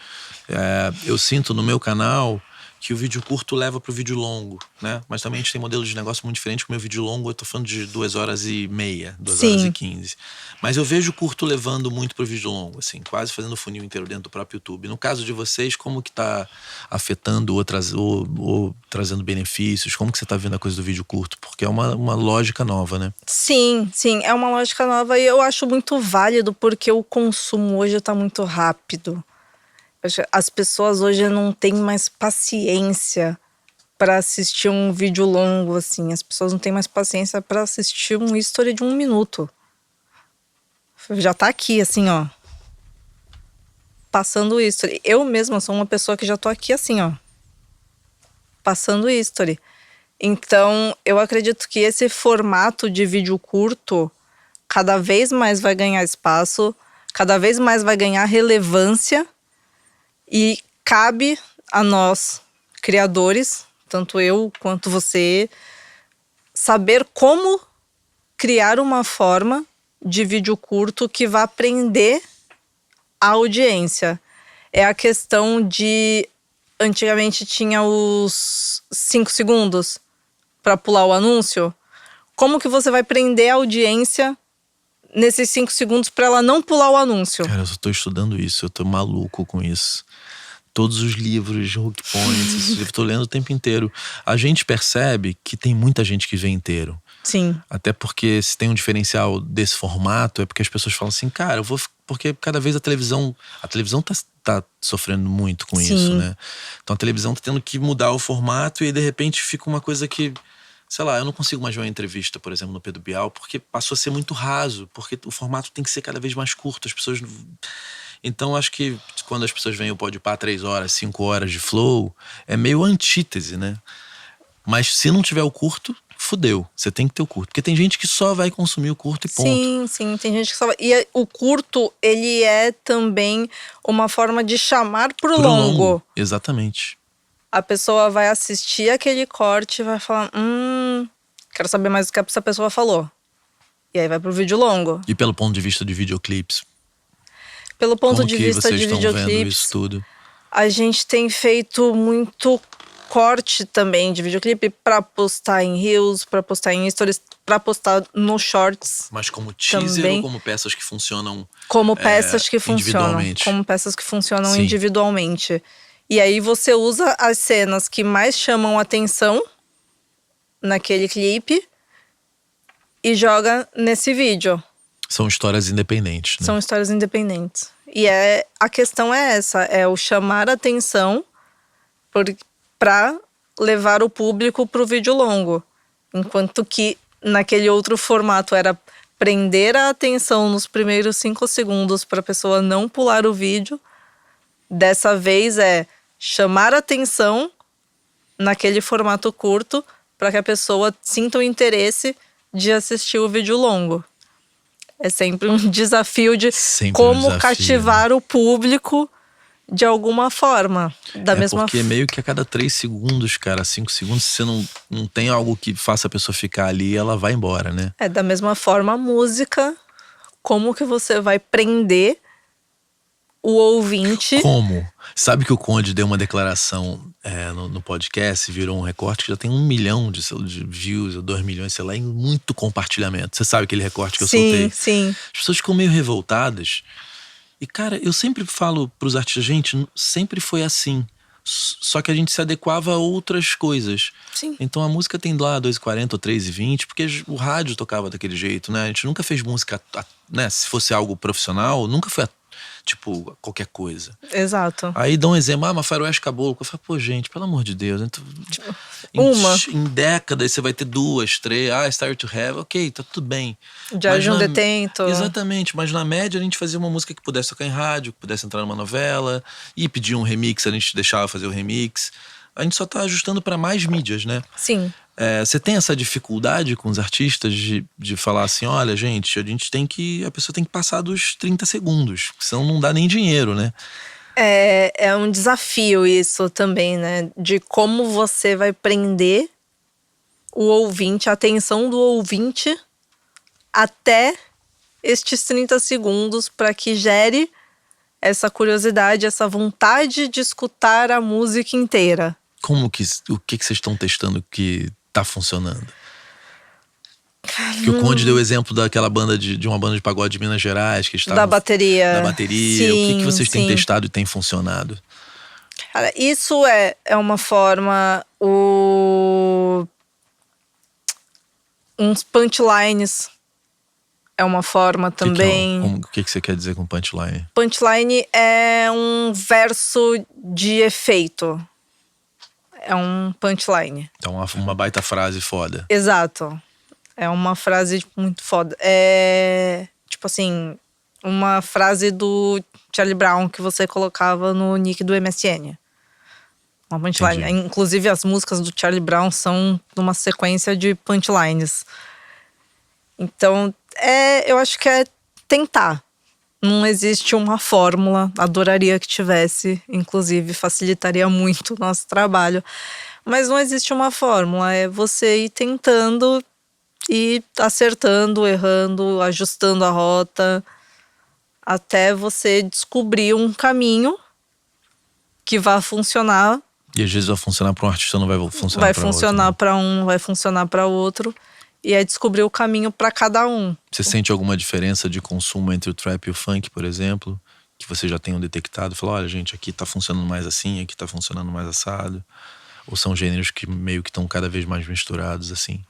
Eu sinto no meu canal que o vídeo curto leva pro vídeo longo, né? Mas também a gente tem modelos de negócio muito diferentes. Com o meu vídeo longo, eu tô falando de 2h30, 2h15. Mas eu vejo o curto levando muito pro vídeo longo, assim, quase fazendo o funil inteiro dentro do próprio YouTube. No caso de vocês, como que tá afetando ou trazendo benefícios? Como que você tá vendo a coisa do vídeo curto? Porque é uma lógica nova, né? Sim, é uma lógica nova e eu acho muito válido porque o consumo hoje tá muito rápido. As pessoas hoje não têm mais paciência para assistir um vídeo longo, assim. As pessoas não têm mais paciência para assistir um history de 1 minuto. Já tá aqui, assim, ó. Passando o history. Eu mesma sou uma pessoa que já tô aqui, assim, ó. Passando o history. Então, eu acredito que esse formato de vídeo curto cada vez mais vai ganhar espaço, cada vez mais vai ganhar relevância. E cabe a nós, criadores, tanto eu quanto você, saber como criar uma forma de vídeo curto que vá prender a audiência. É a questão de... Antigamente tinha os 5 segundos para pular o anúncio. Como que você vai prender a audiência nesses 5 segundos para ela não pular o anúncio? Cara, eu só tô estudando isso, eu tô maluco com isso. Todos os livros, hook points, eu tô lendo o tempo inteiro. A gente percebe que tem muita gente que vê inteiro. Sim. Até porque se tem um diferencial desse formato, é porque as pessoas falam assim, cara, eu vou... Porque cada vez a televisão tá sofrendo muito com isso, né? Então a televisão tá tendo que mudar o formato e de repente fica uma coisa que... Sei lá, eu não consigo mais ver uma entrevista, por exemplo, no Pedro Bial, porque passou a ser muito raso, porque o formato tem que ser cada vez mais curto, as pessoas... Então acho que quando as pessoas veem o Podpah 3 horas, 5 horas de flow, é meio antítese, né? Mas se não tiver o curto, fudeu, você tem que ter o curto. Porque tem gente que só vai consumir o curto e ponto. Sim, tem gente que só vai... E o curto, ele é também uma forma de chamar pro longo. Exatamente. A pessoa vai assistir aquele corte e vai falar, quero saber mais do que essa pessoa falou. E aí vai pro vídeo longo. E pelo ponto de vista de videoclipes? Pelo ponto Como de que vista vocês de estão vendo videoclipes, isso tudo? a gente tem feito muito corte também de videoclipe pra postar em Reels, pra postar em Stories, pra postar no Shorts. Mas como teaser também, ou como peças que funcionam como peças que funcionam individualmente? Como peças que funcionam Sim. individualmente. E aí você usa as cenas que mais chamam atenção naquele clipe e joga nesse vídeo. São histórias independentes, né? São histórias independentes. E a questão é essa, é o chamar a atenção pra levar o público pro vídeo longo. Enquanto que naquele outro formato era prender a atenção nos primeiros 5 segundos pra pessoa não pular o vídeo. Dessa vez é chamar a atenção naquele formato curto para que a pessoa sinta o interesse de assistir o vídeo longo. É sempre um desafio de como cativar o público de alguma forma. Porque meio que a cada 3 segundos, cara, 5 segundos, se você não tem algo que faça a pessoa ficar ali, ela vai embora, né? Da mesma forma a música, como que você vai prender o ouvinte? Como? Sabe que o Conde deu uma declaração no podcast, virou um recorte que já tem 1 milhão de views, ou 2 milhões, sei lá, e muito compartilhamento. Você sabe aquele recorte que eu soltei? Sim. As pessoas ficam meio revoltadas. E, cara, eu sempre falo pros artistas, gente, sempre foi assim. Só que a gente se adequava a outras coisas. Sim. Então a música tem lá 2h40 ou 3h20, porque o rádio tocava daquele jeito, né? A gente nunca fez música, né? Se fosse algo profissional, nunca foi tipo qualquer coisa. Exato. Aí dá um exemplo, mas Faroeste Caboclo. Eu falo, pô, gente, pelo amor de Deus. Então, tipo, uma. Em décadas você vai ter 2, 3. Start to Have, ok, tá tudo bem. Diário de um Detento. Exatamente, mas na média a gente fazia uma música que pudesse tocar em rádio, que pudesse entrar numa novela, e pedir um remix, a gente deixava fazer o remix. A gente só tá ajustando para mais mídias, né? Sim. Você tem essa dificuldade com os artistas de falar assim, olha, gente, a pessoa tem que passar dos 30 segundos, senão não dá nem dinheiro, né? É um desafio isso também, né? De como você vai prender o ouvinte, a atenção do ouvinte até estes 30 segundos para que gere essa curiosidade, essa vontade de escutar a música inteira. O que vocês estão testando que tá funcionando? Que o Conde deu o exemplo daquela banda de uma banda de pagode de Minas Gerais que estava Da bateria. Da bateria. Sim, o que vocês têm sim. testado e tem funcionado? Cara, isso é uma forma. Uns punchlines é uma forma também. O que você quer dizer com punchline? Punchline é um verso de efeito. É um punchline. Então, uma baita frase foda. Exato. É uma frase muito foda. É tipo assim, uma frase do Charlie Brown que você colocava no nick do MSN. Uma punchline. Entendi. Inclusive, as músicas do Charlie Brown são numa sequência de punchlines. Então, eu acho que é tentar. Não existe uma fórmula. Adoraria que tivesse. Inclusive, facilitaria muito o nosso trabalho. Mas não existe uma fórmula. É você ir tentando e acertando, errando, ajustando a rota, até você descobrir um caminho que vai funcionar. E às vezes vai funcionar para um artista, não vai funcionar Vai para outro. funcionar para um, vai funcionar para outro. E é descobrir o caminho para cada um. Você sente alguma diferença de consumo entre o trap e o funk, por exemplo? Que vocês já tenham detectado? Falou, olha, gente, aqui tá funcionando mais assim, aqui tá funcionando mais assado. Ou são gêneros que meio que estão cada vez mais misturados, assim?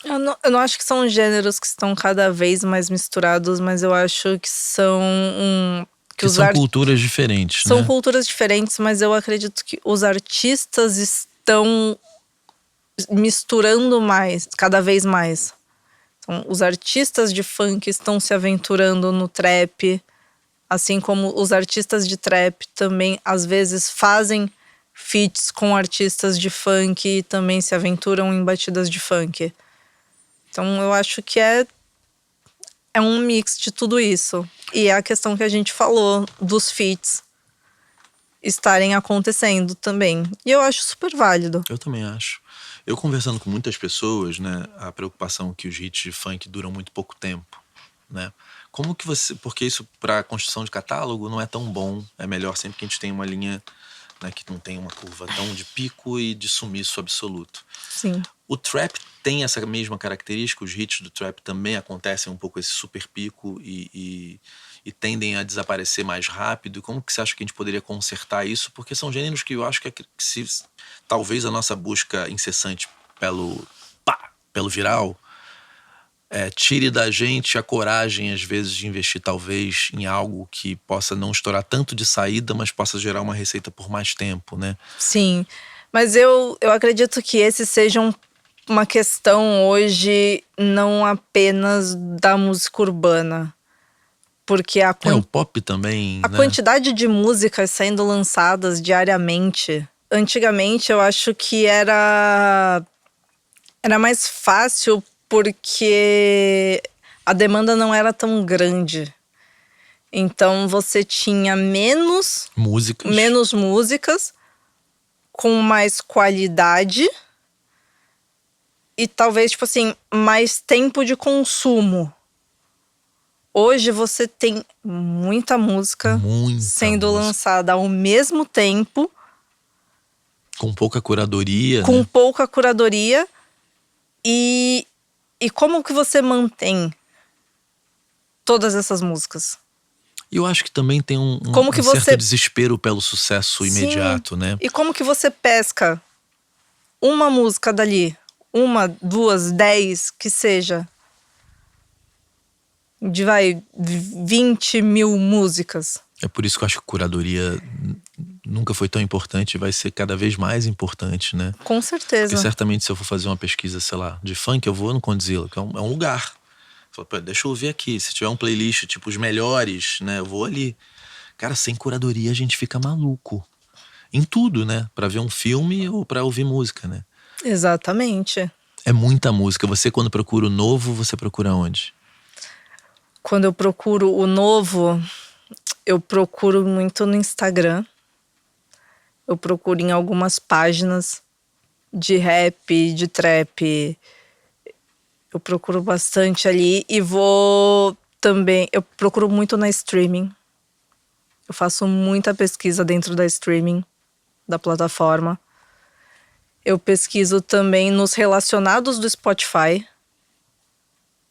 Eu não acho que são gêneros que estão cada vez mais misturados, mas eu acho que são que são culturas diferentes, São né? culturas diferentes, mas eu acredito que os artistas estão misturando mais, cada vez mais. Então, os artistas de funk estão se aventurando no trap, assim como os artistas de trap também, às vezes, fazem feats com artistas de funk e também se aventuram em batidas de funk. Então, eu acho que é um mix de tudo isso. E é a questão que a gente falou dos feats estarem acontecendo também. E eu acho super válido. Eu também acho. Eu conversando com muitas pessoas, né, a preocupação que os hits de funk duram muito pouco tempo, né? Como que você... Porque isso para construção de catálogo não é tão bom. É melhor sempre que a gente tem uma linha, né, que não tem uma curva tão de pico e de sumiço absoluto. Sim. O trap tem essa mesma característica, os hits do trap também acontecem um pouco esse super pico e tendem a desaparecer mais rápido. Como que você acha que a gente poderia consertar isso? Porque são gêneros que eu acho que se talvez a nossa busca incessante pelo viral tire da gente a coragem, às vezes, de investir talvez em algo que possa não estourar tanto de saída, mas possa gerar uma receita por mais tempo, né? Sim, mas eu acredito que esse seja uma questão hoje não apenas da música urbana. Porque o pop também, a quantidade de músicas sendo lançadas diariamente. Antigamente eu acho que era mais fácil porque a demanda não era tão grande. Então você tinha menos músicas com mais qualidade e talvez, tipo assim, mais tempo de consumo. Hoje você tem muita música sendo lançada ao mesmo tempo. Com pouca curadoria. Com pouca curadoria. E como que você mantém todas essas músicas? Eu acho que também tem um certo desespero pelo sucesso imediato, né? E como que você pesca uma música dali? 1, 2, 10, que seja. De 20 mil músicas. É por isso que eu acho que a curadoria nunca foi tão importante e vai ser cada vez mais importante, né? Com certeza. Porque certamente se eu for fazer uma pesquisa, sei lá, de funk, eu vou no Condzilla, que é um lugar. Deixa eu ver aqui, se tiver um playlist tipo os melhores, né, eu vou ali. Cara, sem curadoria a gente fica maluco. Em tudo, né? Pra ver um filme ou pra ouvir música, né? Exatamente. É muita música. Você, quando procura o novo, você procura onde? Quando eu procuro o novo, Eu procuro muito no Instagram. Eu procuro em algumas páginas de rap, de trap. Eu procuro bastante ali e vou também. Eu procuro muito na streaming. Eu faço muita pesquisa dentro da streaming, da plataforma. Eu pesquiso também nos relacionados do Spotify.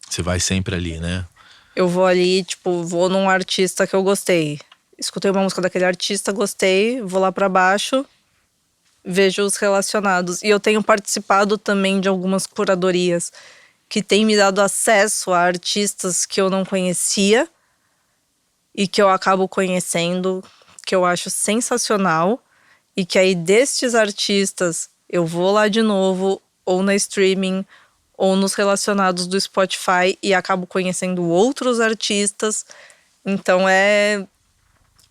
Você vai sempre ali, né? Eu vou ali, tipo, vou num artista que eu gostei. Escutei uma música daquele artista, gostei, vou lá pra baixo, vejo os relacionados. E eu tenho participado também de algumas curadorias que têm me dado acesso a artistas que eu não conhecia e que eu acabo conhecendo, que eu acho sensacional. E que aí destes artistas eu vou lá de novo, ou na streaming, ou nos relacionados do Spotify e acabo conhecendo outros artistas. Então é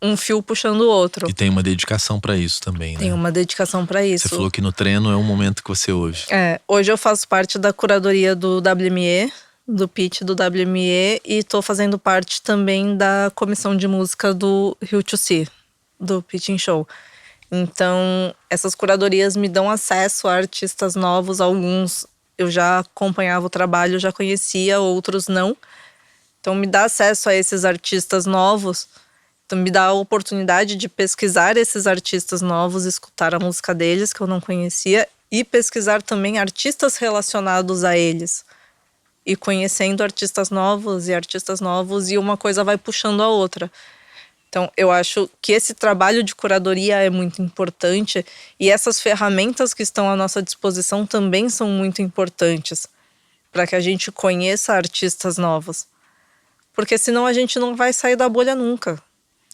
um fio puxando o outro. E tem uma dedicação pra isso também, né? Tem uma dedicação pra isso. Você falou que no treino é um momento que você ouve. Hoje eu faço parte da curadoria do WME, do pitch do WME, e tô fazendo parte também da comissão de música do Rio to See, do Pitching Show. Então, essas curadorias me dão acesso a artistas novos. Alguns eu já acompanhava o trabalho, já conhecia, outros não. Então, me dá acesso a esses artistas novos. Então, me dá a oportunidade de pesquisar esses artistas novos, escutar a música deles, que eu não conhecia, e pesquisar também artistas relacionados a eles. E conhecendo artistas novos, e uma coisa vai puxando a outra. Então, eu acho que esse trabalho de curadoria é muito importante e essas ferramentas que estão à nossa disposição também são muito importantes para que a gente conheça artistas novos. Porque senão a gente não vai sair da bolha nunca.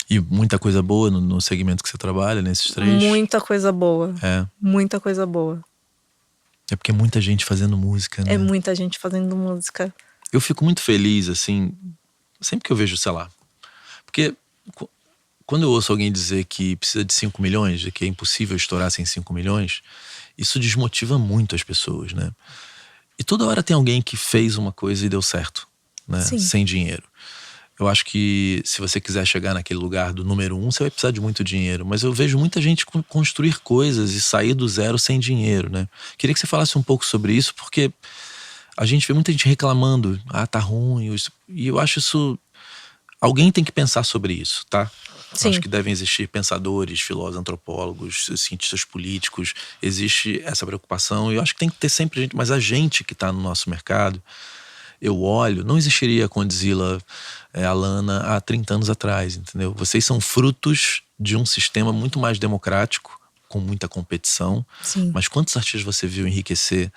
E muita coisa boa no segmento que você trabalha, nesses três? Muita coisa boa. É. Muita coisa boa. É porque é muita gente fazendo música, né? É muita gente fazendo música. Eu fico muito feliz, assim, sempre que eu vejo, sei lá. Porque quando eu ouço alguém dizer que precisa de 5 milhões, de que é impossível estourar sem 5 milhões, isso desmotiva muito as pessoas, né? E toda hora tem alguém que fez uma coisa e deu certo, né? Sim. Sem dinheiro. Eu acho que se você quiser chegar naquele lugar do número 1, você vai precisar de muito dinheiro. Mas eu vejo muita gente construir coisas e sair do zero sem dinheiro, né? Queria que você falasse um pouco sobre isso, porque a gente vê muita gente reclamando. Ah, tá ruim. E eu acho isso... Alguém tem que pensar sobre isso, tá? Sim. Acho que devem existir pensadores, filósofos, antropólogos, cientistas políticos. Existe essa preocupação e eu acho que tem que ter sempre gente. Mas a gente que está no nosso mercado, eu olho, não existiria a Condzilla, a Lana há 30 anos atrás, entendeu? Vocês são frutos de um sistema muito mais democrático, com muita competição. Sim. Mas quantos artistas você viu enriquecer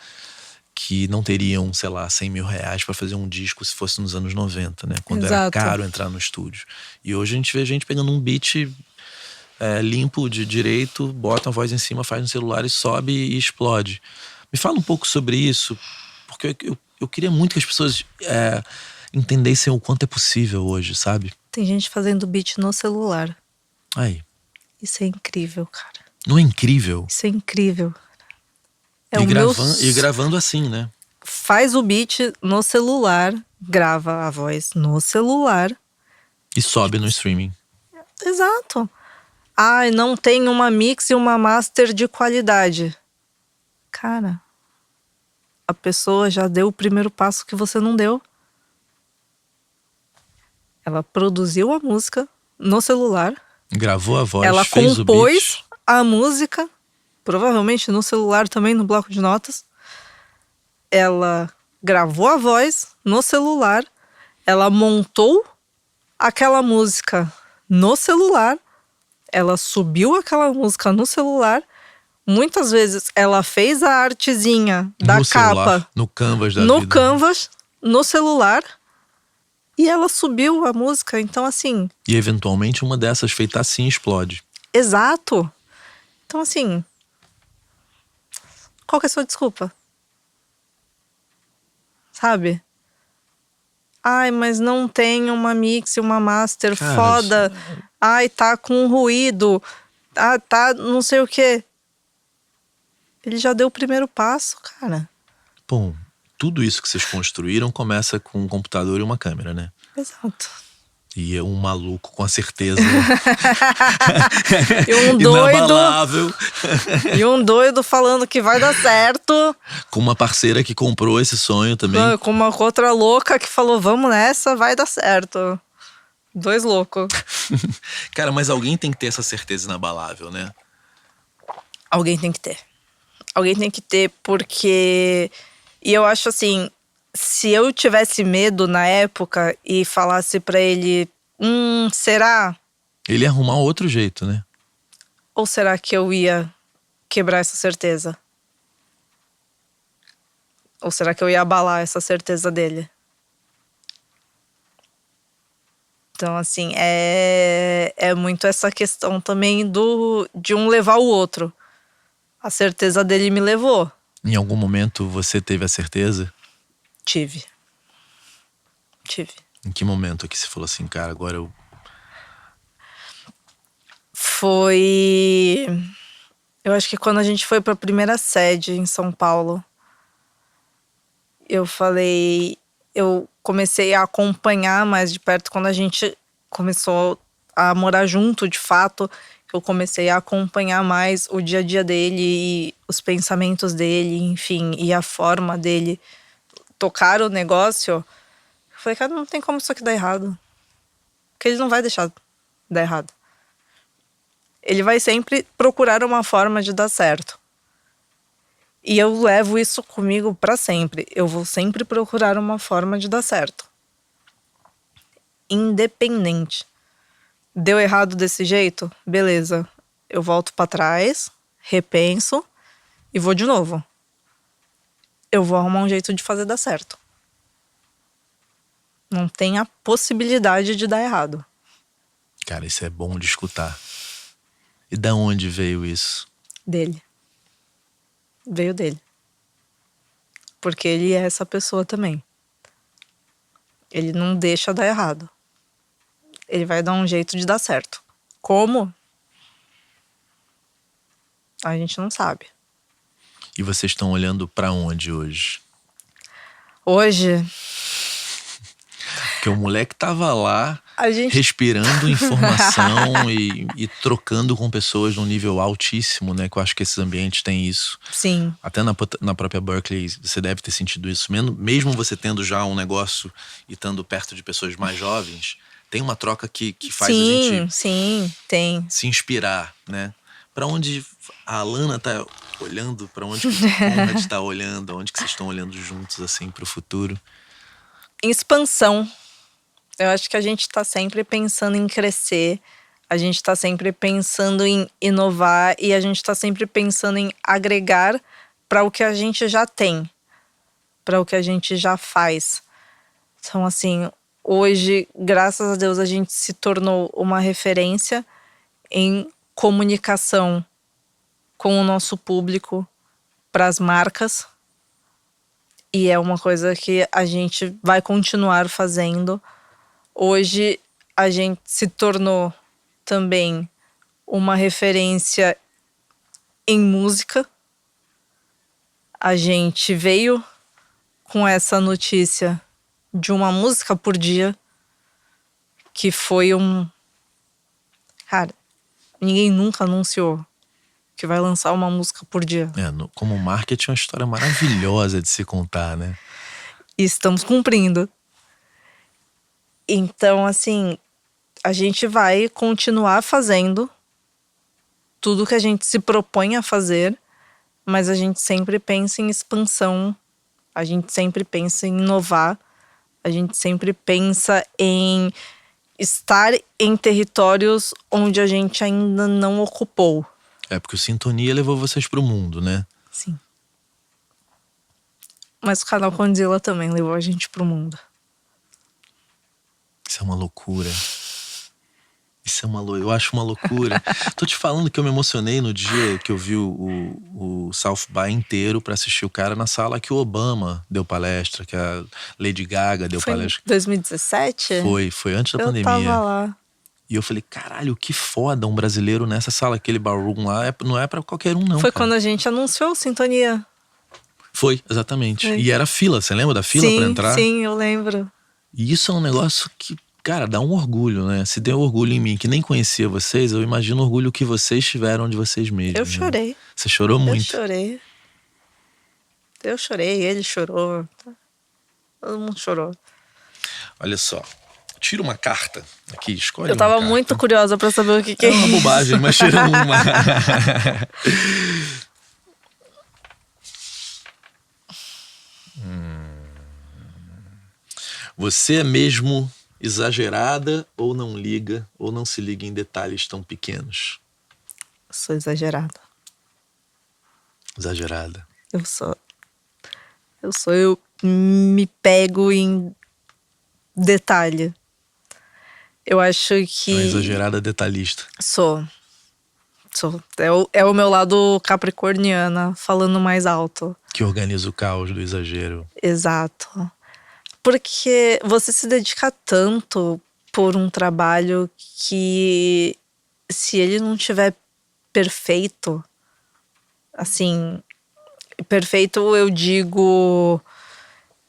que não teriam, sei lá, 100 mil reais para fazer um disco se fosse nos anos 90, né? Quando era caro entrar no estúdio. E hoje a gente vê gente pegando um beat limpo, de direito, bota uma voz em cima, faz no celular e sobe e explode. Me fala um pouco sobre isso, porque eu queria muito que as pessoas entendessem o quanto é possível hoje, sabe? Tem gente fazendo beat no celular. Aí. Isso é incrível, cara. Não é incrível? Isso é incrível. E gravando assim, né? Faz o beat no celular, grava a voz no celular. E sobe no streaming. Exato. Ai, não tem uma mix e uma master de qualidade. Cara, a pessoa já deu o primeiro passo que você não deu. Ela produziu a música no celular. Gravou a voz, ela fez o beat. Ela compôs a música, provavelmente no celular também, no bloco de notas. Ela gravou a voz no celular. Ela montou aquela música no celular. Ela subiu aquela música no celular. Muitas vezes ela fez a artezinha da no celular, capa no Canvas da no vida. Canvas, no celular. E ela subiu a música, então assim... E eventualmente uma dessas feita assim explode. Exato. Então assim... Qual que é a sua desculpa? Sabe? Ai, mas não tem uma mix e uma master foda. Ai, tá com ruído. Ah, tá não sei o quê. Ele já deu o primeiro passo, cara. Bom, tudo isso que vocês construíram começa com um computador e uma câmera, né? Exato. E um maluco com a certeza E um doido. inabalável. E um doido falando que vai dar certo. Com uma parceira que comprou esse sonho também. Com uma outra louca que falou, vamos nessa, vai dar certo. 2 loucos. Cara, mas alguém tem que ter essa certeza inabalável, né? Alguém tem que ter. Alguém tem que ter, porque... E eu acho assim, se eu tivesse medo na época e falasse pra ele, será? Ele ia arrumar outro jeito, né? Ou será que eu ia quebrar essa certeza? Ou será que eu ia abalar essa certeza dele? Então, assim, é muito essa questão também de um levar o outro. A certeza dele me levou. Em algum momento você teve a certeza? Tive. Em que momento que você falou assim, cara, agora eu... Foi... Eu acho que quando a gente foi pra primeira sede em São Paulo, eu comecei a acompanhar mais de perto quando a gente começou a morar junto, de fato. Eu comecei a acompanhar mais o dia a dia dele e os pensamentos dele, enfim, e a forma dele tocar o negócio. Eu falei, cara, não tem como isso aqui dar errado. Porque ele não vai deixar dar errado. Ele vai sempre procurar uma forma de dar certo. E eu levo isso comigo pra sempre. Eu vou sempre procurar uma forma de dar certo. Independente. Deu errado desse jeito? Beleza. Eu volto pra trás, repenso e vou de novo. Eu vou arrumar um jeito de fazer dar certo. Não tem a possibilidade de dar errado. Cara, isso é bom de escutar. E da onde veio isso? Dele. Veio dele. Porque ele é essa pessoa também. Ele não deixa dar errado. Ele vai dar um jeito de dar certo. Como? A gente não sabe. E vocês estão olhando pra onde hoje? Hoje, Porque o moleque tava lá, a gente... respirando informação e trocando com pessoas num nível altíssimo, né? Que eu acho que esses ambientes têm isso. Sim. Até na própria Berkeley, você deve ter sentido isso. Mesmo você tendo já um negócio e estando perto de pessoas mais jovens, tem uma troca que faz a gente tem. se inspirar, né? Pra onde a Alana tá olhando, pra onde que o Conrad tá olhando, onde que vocês estão olhando juntos, assim, pro futuro? Em expansão. Eu acho que a gente tá sempre pensando em crescer. A gente tá sempre pensando em inovar. E a gente tá sempre pensando em agregar para o que a gente já tem. Para o que a gente já faz. Então, assim, hoje, graças a Deus, a gente se tornou uma referência em comunicação com o nosso público, para as marcas. E é uma coisa que a gente vai continuar fazendo. Hoje a gente se tornou também uma referência em música. A gente veio com essa notícia de uma música por dia, que foi Cara, ninguém nunca anunciou que vai lançar uma música por dia. Como marketing é uma história maravilhosa de se contar, né? E estamos cumprindo. Então, assim, a gente vai continuar fazendo tudo que a gente se propõe a fazer, mas a gente sempre pensa em expansão, a gente sempre pensa em inovar, a gente sempre pensa em estar em territórios onde a gente ainda não ocupou. É porque o Sintonia levou vocês pro mundo, né? Sim. Mas o canal Condzilla também levou a gente pro mundo. Isso é uma loucura. Eu acho uma loucura. Tô te falando que eu me emocionei no dia que eu vi o South by inteiro pra assistir o cara na sala que o Obama deu palestra, que a Lady Gaga deu palestra. Foi em 2017? Foi antes da pandemia. Eu tava lá. E eu falei, caralho, que foda um brasileiro nessa sala, aquele ballroom lá, não é pra qualquer um não, Foi cara. quando a gente anunciou Sintonia. Foi, exatamente. Foi. E era fila, você lembra da fila pra entrar? Sim, eu lembro. E isso é um negócio que, cara, dá um orgulho, né? Se deu orgulho em mim, que nem conhecia vocês, eu imagino o orgulho que vocês tiveram de vocês mesmos. Eu né? chorei. Você chorou muito. Eu chorei, ele chorou. Todo mundo chorou. Olha só. Tira uma carta aqui, escolhe Eu tava uma carta. muito curiosa pra saber o que É é uma isso. bobagem, mas tira uma. Você é mesmo exagerada ou não liga, ou não se liga em detalhes tão pequenos? Sou exagerada. Exagerada. Eu me pego em detalhe. Eu acho que... Uma exagerada detalhista. Sou. É o meu lado capricorniana falando mais alto. Que organiza o caos do exagero. Exato. Porque você se dedica tanto por um trabalho que, se ele não tiver perfeito, assim, perfeito eu digo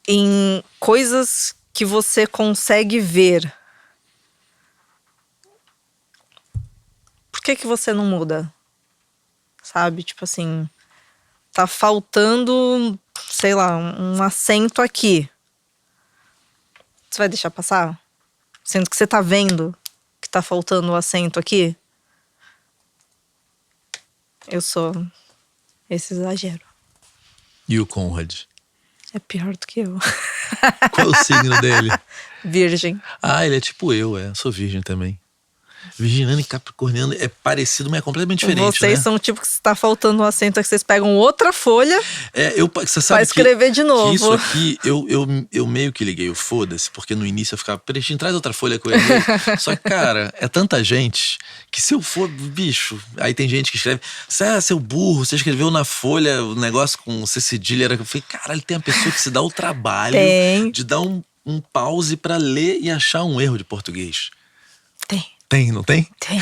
em coisas que você consegue ver. Por que você não muda? Sabe? Tipo assim, tá faltando, sei lá, um acento aqui. Você vai deixar passar? Sendo que você tá vendo que tá faltando o acento aqui? Eu sou esse exagero. E o Conrad? É pior do que eu. Qual é o signo dele? Virgem. Ah, ele é tipo eu, sou virgem também. Virginiano e capricorniano é parecido, mas é completamente diferente, Vocês né? são tipo que se tá faltando um acento, que vocês pegam outra folha Você sabe pra escrever de novo. que isso aqui, eu meio que liguei o foda-se, porque no início eu ficava, Pretinho, traz outra folha que eu ia ler. Só que, cara, é tanta gente que se eu for, bicho, aí tem gente que escreve, seu burro, você escreveu na folha o negócio com C cedilha. Eu falei, caralho, tem uma pessoa que se dá o trabalho de dar um pause pra ler e achar um erro de português. Tem, não tem? Tem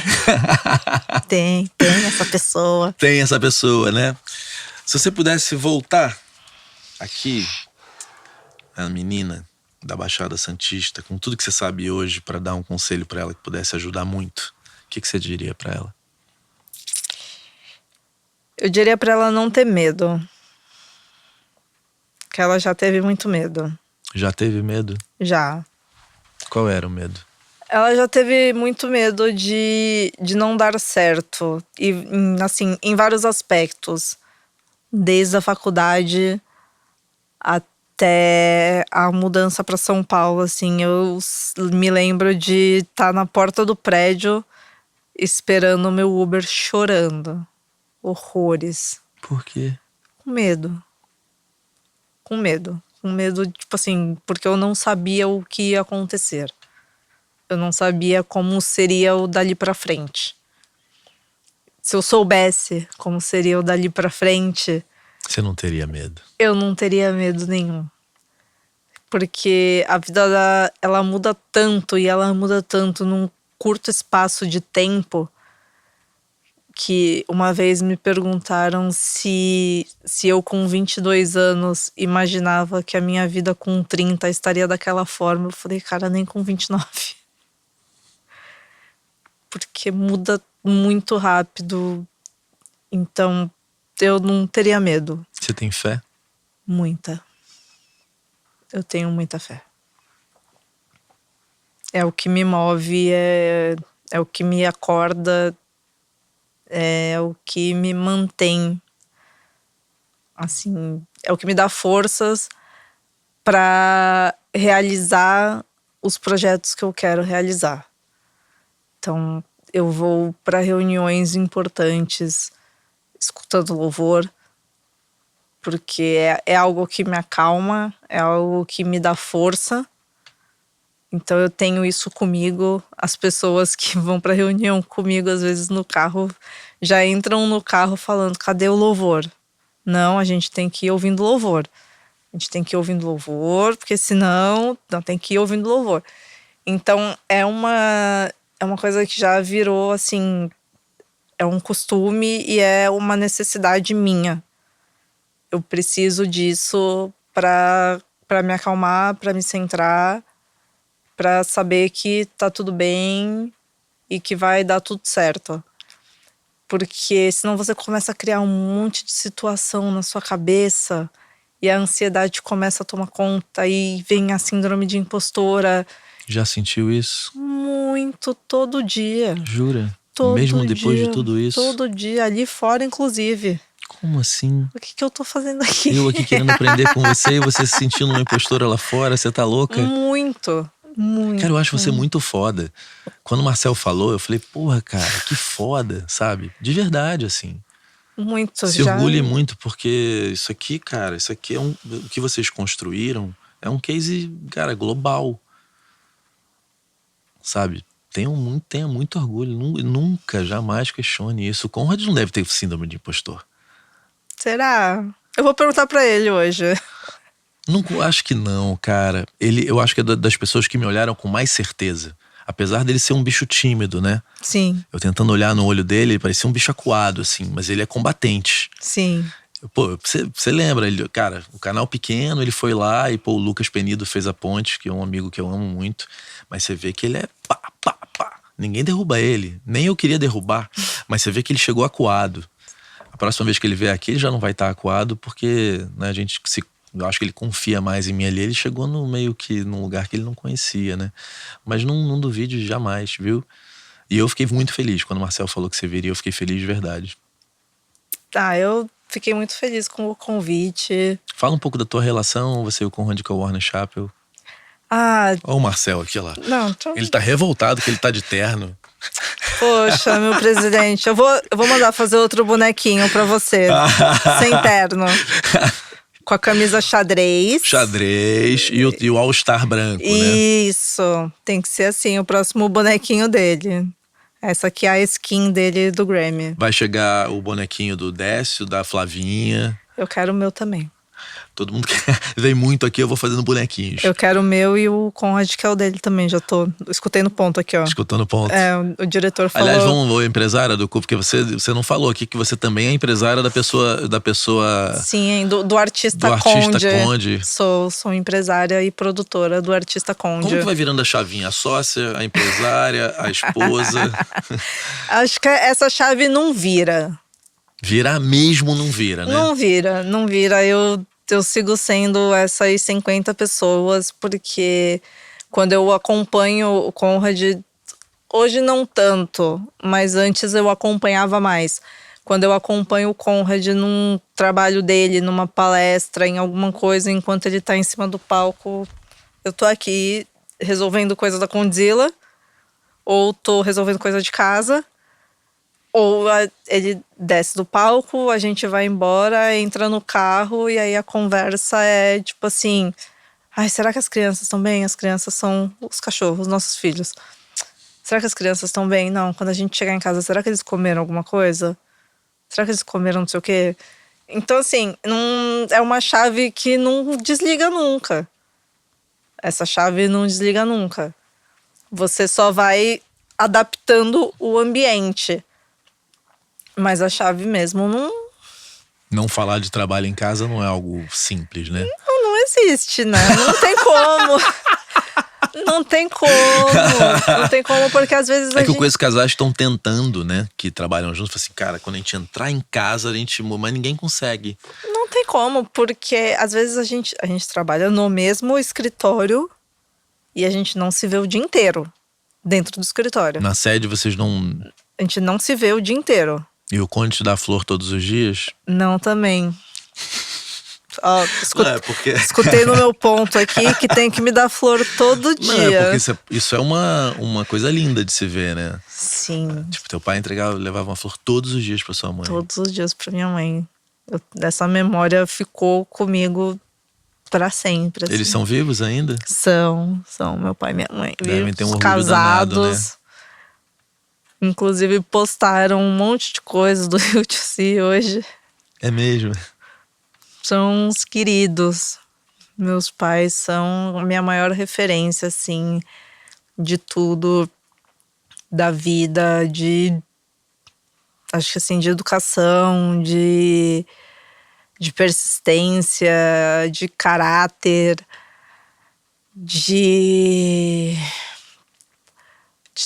essa pessoa. Tem essa pessoa, né? Se você pudesse voltar aqui, a menina da Baixada Santista, com tudo que você sabe hoje, pra dar um conselho pra ela que pudesse ajudar muito, o que você diria pra ela? Eu diria pra ela não ter medo. Que ela já teve muito medo. Já teve medo? Já. Qual era o medo? Ela já teve muito medo de não dar certo. E, assim, em vários aspectos. Desde a faculdade até a mudança para São Paulo, assim. Eu me lembro de estar na porta do prédio esperando o meu Uber chorando. Horrores. Por quê? Com medo. Com medo, tipo assim, porque eu não sabia o que ia acontecer. Eu não sabia como seria o dali pra frente. Se eu soubesse como seria o dali pra frente... Você não teria medo? Eu não teria medo nenhum. Porque a vida, ela muda tanto, e ela muda tanto num curto espaço de tempo, que uma vez me perguntaram se eu com 22 anos imaginava que a minha vida com 30 estaria daquela forma. Eu falei, cara, nem com 29. Porque muda muito rápido. Então, eu não teria medo. Você tem fé? Muita. Eu tenho muita fé. É o que me move, é o que me acorda, é o que me mantém. Assim, é o que me dá forças para realizar os projetos que eu quero realizar. Então, eu vou para reuniões importantes escutando louvor, porque é algo que me acalma, é algo que me dá força. Então eu tenho isso comigo. As pessoas que vão para reunião comigo, às vezes no carro, já entram no carro falando, cadê o louvor? Não, a gente tem que ir ouvindo louvor. A gente tem que ir ouvindo louvor, porque senão não tem que ir ouvindo louvor. Então é uma coisa que já virou assim, é um costume e é uma necessidade minha. Eu preciso disso para me acalmar, para me centrar, pra saber que tá tudo bem e que vai dar tudo certo. Porque senão você começa a criar um monte de situação na sua cabeça e a ansiedade começa a tomar conta e vem a síndrome de impostora. Já sentiu isso? Muito, todo dia. Jura? Todo Mesmo depois dia, de tudo isso? Todo dia, ali fora inclusive. Como assim? O que eu tô fazendo aqui? Eu aqui querendo aprender com você e você se sentindo uma impostora lá fora, você tá louca? Muito. Cara, eu acho você muito foda. Quando o Marcel falou, eu falei, porra, cara, que foda, sabe? De verdade, assim. Muito. Se orgulhe muito, porque isso aqui, cara, isso aqui é o que vocês construíram é um case, cara, global. Sabe? Tenha muito orgulho. Nunca, jamais questione isso. O Conrad não deve ter síndrome de impostor. Será? Eu vou perguntar pra ele hoje. Não, acho que não, cara. Eu acho que é das pessoas que me olharam com mais certeza. Apesar dele ser um bicho tímido, né? Sim. Eu tentando olhar no olho dele, ele parecia um bicho acuado, assim. Mas ele é combatente. Sim. Pô, você lembra, cara, o canal pequeno, ele foi lá e, pô, o Lucas Penido fez a ponte, que é um amigo que eu amo muito. Mas você vê que ele é pá, pá, pá. Ninguém derruba ele. Nem eu queria derrubar. Mas você vê que ele chegou acuado. A próxima vez que ele vier aqui, ele já não vai estar acuado, porque, né, eu acho que ele confia mais em mim ali. Ele chegou no meio que num lugar que ele não conhecia, né? Mas não duvide jamais, viu? E eu fiquei muito feliz quando o Marcel falou que você viria. Eu fiquei feliz de verdade. Eu fiquei muito feliz com o convite. Fala um pouco da tua relação, você e o Conrad com a Warner Chappell. Olha o Marcel aqui, lá. Não, Ele tá revoltado que ele tá de terno. Poxa, meu presidente, eu vou mandar fazer outro bonequinho pra você. Sem terno. Com a camisa xadrez. Xadrez e o All-Star branco, né? Isso, tem que ser assim, o próximo bonequinho dele. Essa aqui é a skin dele do Grammy. Vai chegar o bonequinho do Décio, da Flavinha. Eu quero o meu também. Todo mundo vem muito aqui, eu vou fazendo bonequinhos. Eu quero o meu e o Conrad, que é o dele também. Já tô escutei no ponto aqui, ó. Escutando ponto. O diretor falou. Aliás, vamos empresária do Cu, porque você não falou aqui que você também é empresária da pessoa. Sim, do artista Conde. Sou empresária e produtora do artista Conde. Como que vai virando a chavinha? A sócia, a empresária, a esposa? Acho que essa chave não vira. Virar mesmo não vira, né? Não vira. Eu sigo sendo essas 50 pessoas, porque quando eu acompanho o Conrad, hoje não tanto, mas antes eu acompanhava mais. Quando eu acompanho o Conrad num trabalho dele, numa palestra, em alguma coisa, enquanto ele tá em cima do palco, eu tô aqui resolvendo coisa da Condzilla, ou tô resolvendo coisa de casa. Ou ele desce do palco, a gente vai embora, entra no carro e aí a conversa é tipo assim: ai, será que as crianças estão bem? As crianças são os cachorros, os nossos filhos. Será que as crianças estão bem? Não, quando a gente chegar em casa, será que eles comeram alguma coisa? Será que eles comeram não sei o quê? Então assim, é uma chave que não desliga nunca. Essa chave não desliga nunca. Você só vai adaptando o ambiente. Mas a chave mesmo não... Não falar de trabalho em casa não é algo simples, né? Não existe, né? Não tem como. Não tem como, porque às vezes que eu conheço casais que estão tentando, né? Que trabalham juntos. Assim, cara, quando a gente entrar em casa, mas ninguém consegue. Não tem como, porque às vezes a gente trabalha no mesmo escritório e a gente não se vê o dia inteiro dentro do escritório. Na sede vocês não... A gente não se vê o dia inteiro. E o Conde te dá flor todos os dias? Não, também. Ó, porque... escutei no meu ponto aqui que tem que me dar flor todo dia. Não, é porque isso é uma coisa linda de se ver, né? Sim. Tipo, teu pai levava uma flor todos os dias pra sua mãe. Todos os dias pra minha mãe. Essa memória ficou comigo pra sempre. Assim. Eles são vivos ainda? São meu pai e minha mãe. Devem ter um orgulho casados. danado, né? Inclusive postaram um monte de coisas do U2C hoje. É mesmo? São uns queridos. Meus pais são a minha maior referência, assim, de tudo, da vida, acho que assim, de educação, de persistência, de caráter, de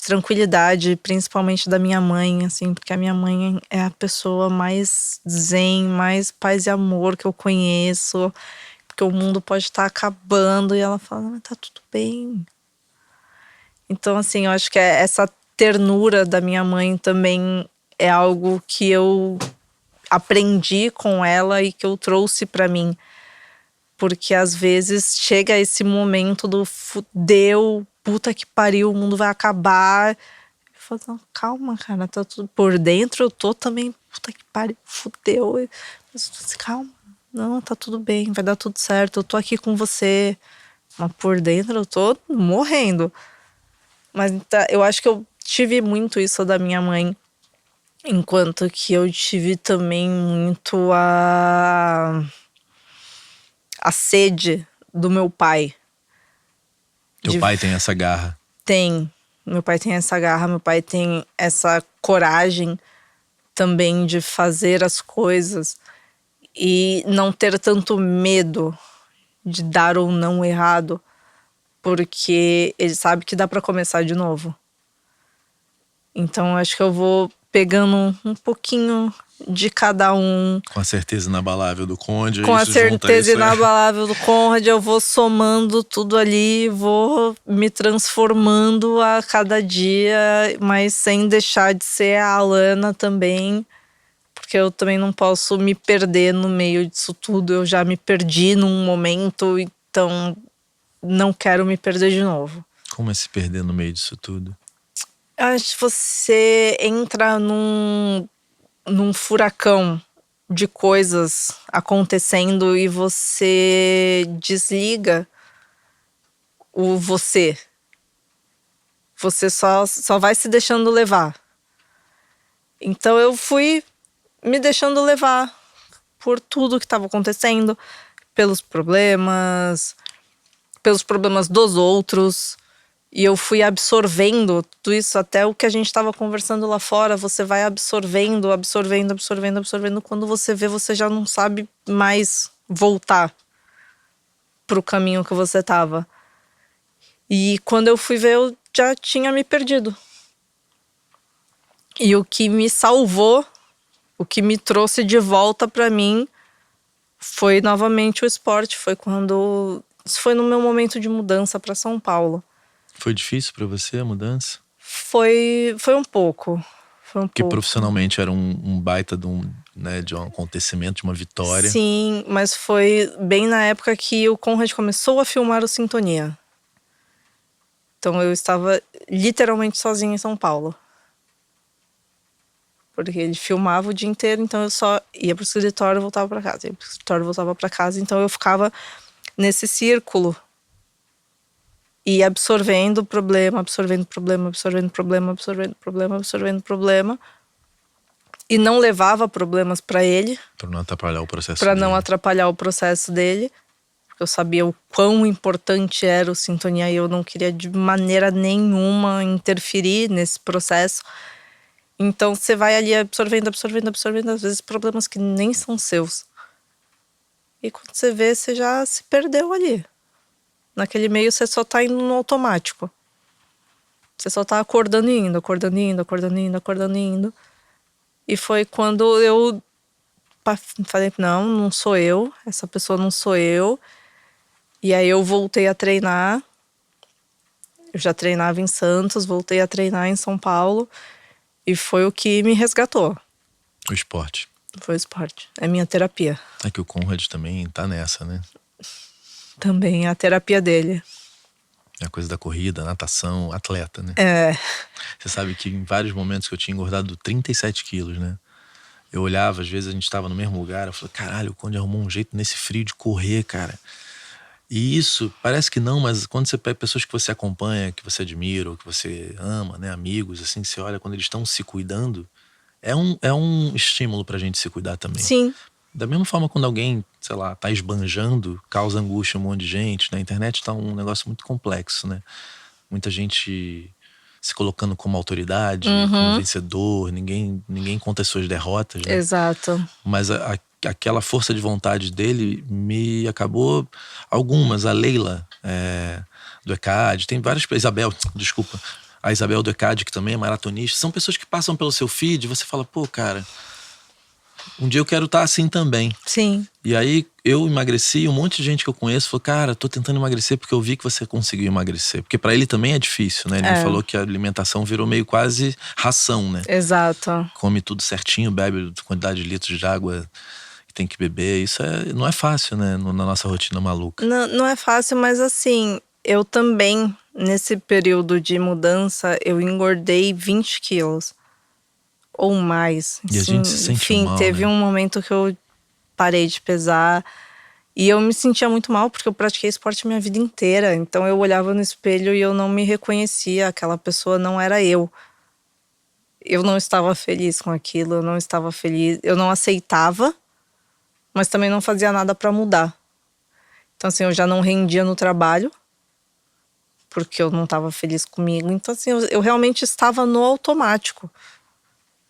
tranquilidade, principalmente da minha mãe, assim, porque a minha mãe é a pessoa mais zen, mais paz e amor que eu conheço, porque o mundo pode estar acabando e ela fala, mas tá tudo bem. Então, assim, eu acho que essa ternura da minha mãe também é algo que eu aprendi com ela e que eu trouxe pra mim. Porque às vezes chega esse momento do fudeu, puta que pariu, o mundo vai acabar. Eu falo, não, calma, cara, tá tudo por dentro, eu tô também, puta que pariu, fudeu. Mas calma, não, tá tudo bem, vai dar tudo certo, eu tô aqui com você. Mas por dentro eu tô morrendo. Mas eu acho que eu tive muito isso da minha mãe, enquanto que eu tive também muito a sede do meu pai. Teu pai tem essa garra. Tem. Meu pai tem essa garra, meu pai tem essa coragem também de fazer as coisas e não ter tanto medo de dar ou não errado, porque ele sabe que dá pra começar de novo. Então acho que eu vou pegando um pouquinho de cada um. Com a certeza inabalável do Conde. Com a certeza inabalável do Conrad, eu vou somando tudo ali, vou me transformando a cada dia, mas sem deixar de ser a Alana também, porque eu também não posso me perder no meio disso tudo. Eu já me perdi num momento, então não quero me perder de novo. Como é se perder no meio disso tudo? Acho que você entra num furacão de coisas acontecendo e você desliga o você. Você só vai se deixando levar. Então eu fui me deixando levar por tudo que estava acontecendo, pelos problemas dos outros. E eu fui absorvendo tudo isso, até o que a gente estava conversando lá fora. Você vai absorvendo. Quando você vê, você já não sabe mais voltar pro caminho que você tava. E quando eu fui ver, eu já tinha me perdido. E o que me salvou, o que me trouxe de volta pra mim, foi novamente o esporte. Isso foi no meu momento de mudança pra São Paulo. Foi difícil pra você a mudança? Foi um pouco. Porque profissionalmente era um baita de um acontecimento, de uma vitória. Sim, mas foi bem na época que o Conrad começou a filmar o Sintonia. Então eu estava literalmente sozinha em São Paulo. Porque ele filmava o dia inteiro, então eu só ia pro escritório e voltava pra casa. Ia pro escritório e voltava pra casa, então eu ficava nesse círculo. E absorvendo problema. E não levava problemas pra ele. Pra não atrapalhar o processo Pra dele. não atrapalhar o processo dele. Porque eu sabia o quão importante era o Sintonia e eu não queria de maneira nenhuma interferir nesse processo. Então você vai ali absorvendo, às vezes problemas que nem são seus. E quando você vê, você já se perdeu ali. Naquele meio você só tá indo no automático. Você só tá acordando e indo. E foi quando eu falei, não sou eu. Essa pessoa não sou eu. E aí eu voltei a treinar. Eu já treinava em Santos, voltei a treinar em São Paulo. E foi o que me resgatou. O esporte. Foi o esporte. É minha terapia. É que o Conrad também tá nessa, né? Também é a terapia dele. É a coisa da corrida, natação, atleta, né? É. Você sabe que em vários momentos que eu tinha engordado 37 quilos, né? Eu olhava, às vezes a gente tava no mesmo lugar, eu falei, caralho, o Conde arrumou um jeito nesse frio de correr, cara. E isso, parece que não, mas quando você pega pessoas que você acompanha, que você admira, ou que você ama, né? Amigos, assim, você olha, quando eles estão se cuidando, é um estímulo pra gente se cuidar também. Sim. Da mesma forma, quando alguém, sei lá, tá esbanjando, causa angústia a um monte de gente. Na internet tá um negócio muito complexo, né? Muita gente se colocando como autoridade, como vencedor. Ninguém conta as suas derrotas, né? Exato. Mas aquela força de vontade dele me acabou... Algumas, a Leila, do ECAD, tem várias... A Isabel do ECAD, que também é maratonista. São pessoas que passam pelo seu feed e você fala, pô, cara, um dia eu quero estar assim também. Sim. E aí eu emagreci, um monte de gente que eu conheço falou, cara, tô tentando emagrecer porque eu vi que você conseguiu emagrecer. Porque pra ele também é difícil, né? Ele me falou que a alimentação virou meio quase ração, né? Exato. Come tudo certinho, bebe a quantidade de litros de água que tem que beber. Isso não é fácil, né? Na nossa rotina maluca. Não é fácil, mas assim, eu também, nesse período de mudança, eu engordei 20 quilos. Ou mais. E a gente se sente mal, teve né? um momento que eu parei de pesar e eu me sentia muito mal porque eu pratiquei esporte minha vida inteira. Então eu olhava no espelho e eu não me reconhecia. Aquela pessoa não era eu. Eu não estava feliz com aquilo, eu não estava feliz. Eu não aceitava, mas também não fazia nada para mudar. Então assim, eu já não rendia no trabalho porque eu não estava feliz comigo. Então assim, eu realmente estava no automático.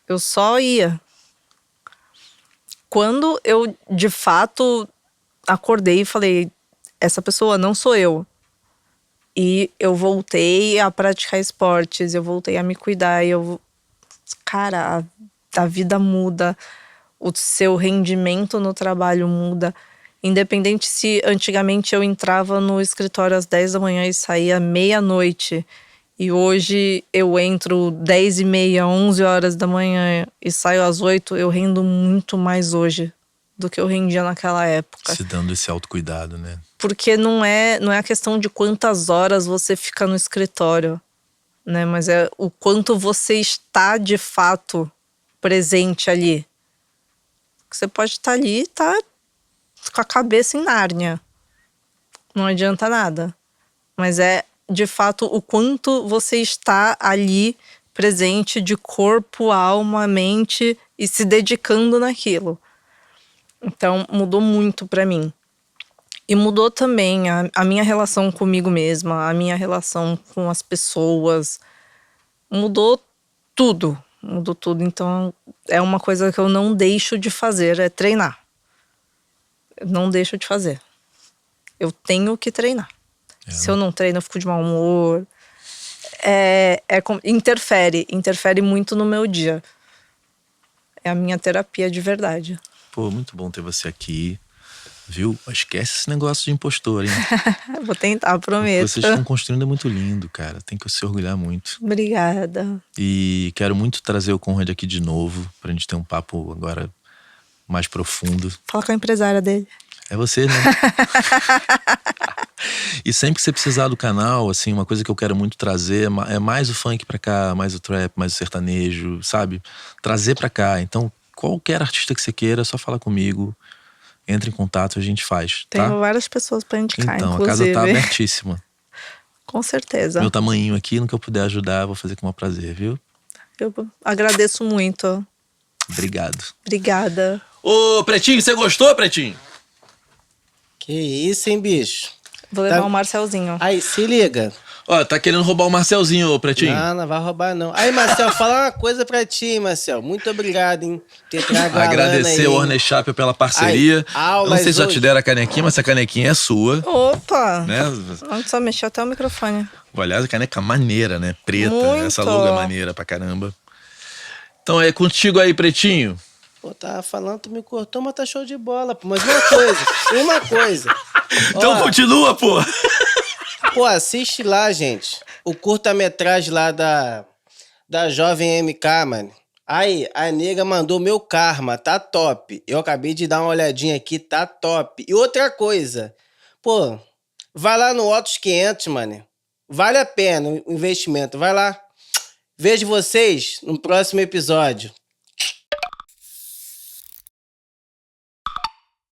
Eu só ia. Quando eu, de fato, acordei e falei, essa pessoa não sou eu. E eu voltei a praticar esportes, eu voltei a me cuidar. Cara, a vida muda, o seu rendimento no trabalho muda. Independente se antigamente eu entrava no escritório às 10 da manhã e saía meia-noite. E hoje eu entro 10h30, 11 horas da manhã e saio às 8, eu rendo muito mais hoje do que eu rendia naquela época. Se dando esse autocuidado, né? Porque não é a questão de quantas horas você fica no escritório, né? Mas é o quanto você está de fato presente ali. Você pode estar ali e tá com a cabeça em Nárnia. Não adianta nada. Mas é de fato o quanto você está ali presente de corpo, alma, mente e se dedicando naquilo. Então mudou muito pra mim. E mudou também a minha relação comigo mesma, a minha relação com as pessoas. Mudou tudo. Então é uma coisa que eu não deixo de fazer, é treinar. Eu não deixo de fazer. Eu tenho que treinar. Se eu não treino, eu fico de mau humor. Interfere muito no meu dia. É a minha terapia de verdade. Pô, muito bom ter você aqui. Viu? Esquece esse negócio de impostor, hein? Vou tentar, prometo. O que vocês estão construindo é muito lindo, cara. Tem que se orgulhar muito. Obrigada. E quero muito trazer o Conrad aqui de novo, pra gente ter um papo agora mais profundo. Fala com a empresária dele. É você, né? E sempre que você precisar do canal, assim, uma coisa que eu quero muito trazer é mais o funk pra cá, mais o trap, mais o sertanejo, sabe? Trazer pra cá. Então, qualquer artista que você queira, é só falar comigo. Entre em contato, a gente faz, tá? Tenho várias pessoas pra indicar, então, inclusive. a casa tá abertíssima. Com certeza. Meu tamanhinho aqui, no que eu puder ajudar, vou fazer com o maior prazer, viu? Eu agradeço muito. Obrigado. Obrigada. Ô, Pretinho, você gostou, Pretinho? Que isso, hein, bicho? Vou levar o Marcelzinho. Aí, se liga. Ó, tá querendo roubar o Marcelzinho, ô, Pretinho. Não vai roubar, não. Aí, Marcel, falar uma coisa pra ti, Marcel. Muito obrigado, hein? Ter trago Agradecer o ao Ornei Chapel pela parceria. Ai, Não sei se já hoje. te deram a canequinha, mas essa canequinha é sua. Opa! Né? Só mexeu até o microfone. Aliás, a caneca maneira, né? Preta. Muito. Essa logo é maneira pra caramba. Então é contigo aí, Pretinho. Pô, tava falando, tu me cortou, mas tá show de bola, pô. Mas uma coisa. Então Ó, continua, pô. Pô, assiste lá, gente. O curta-metragem lá da Jovem MK, mano. Aí, a nega mandou meu karma, tá top. Eu acabei de dar uma olhadinha aqui, tá top. E outra coisa, pô, vai lá no Otus 500, mano. Vale a pena o investimento, vai lá. Vejo vocês no próximo episódio.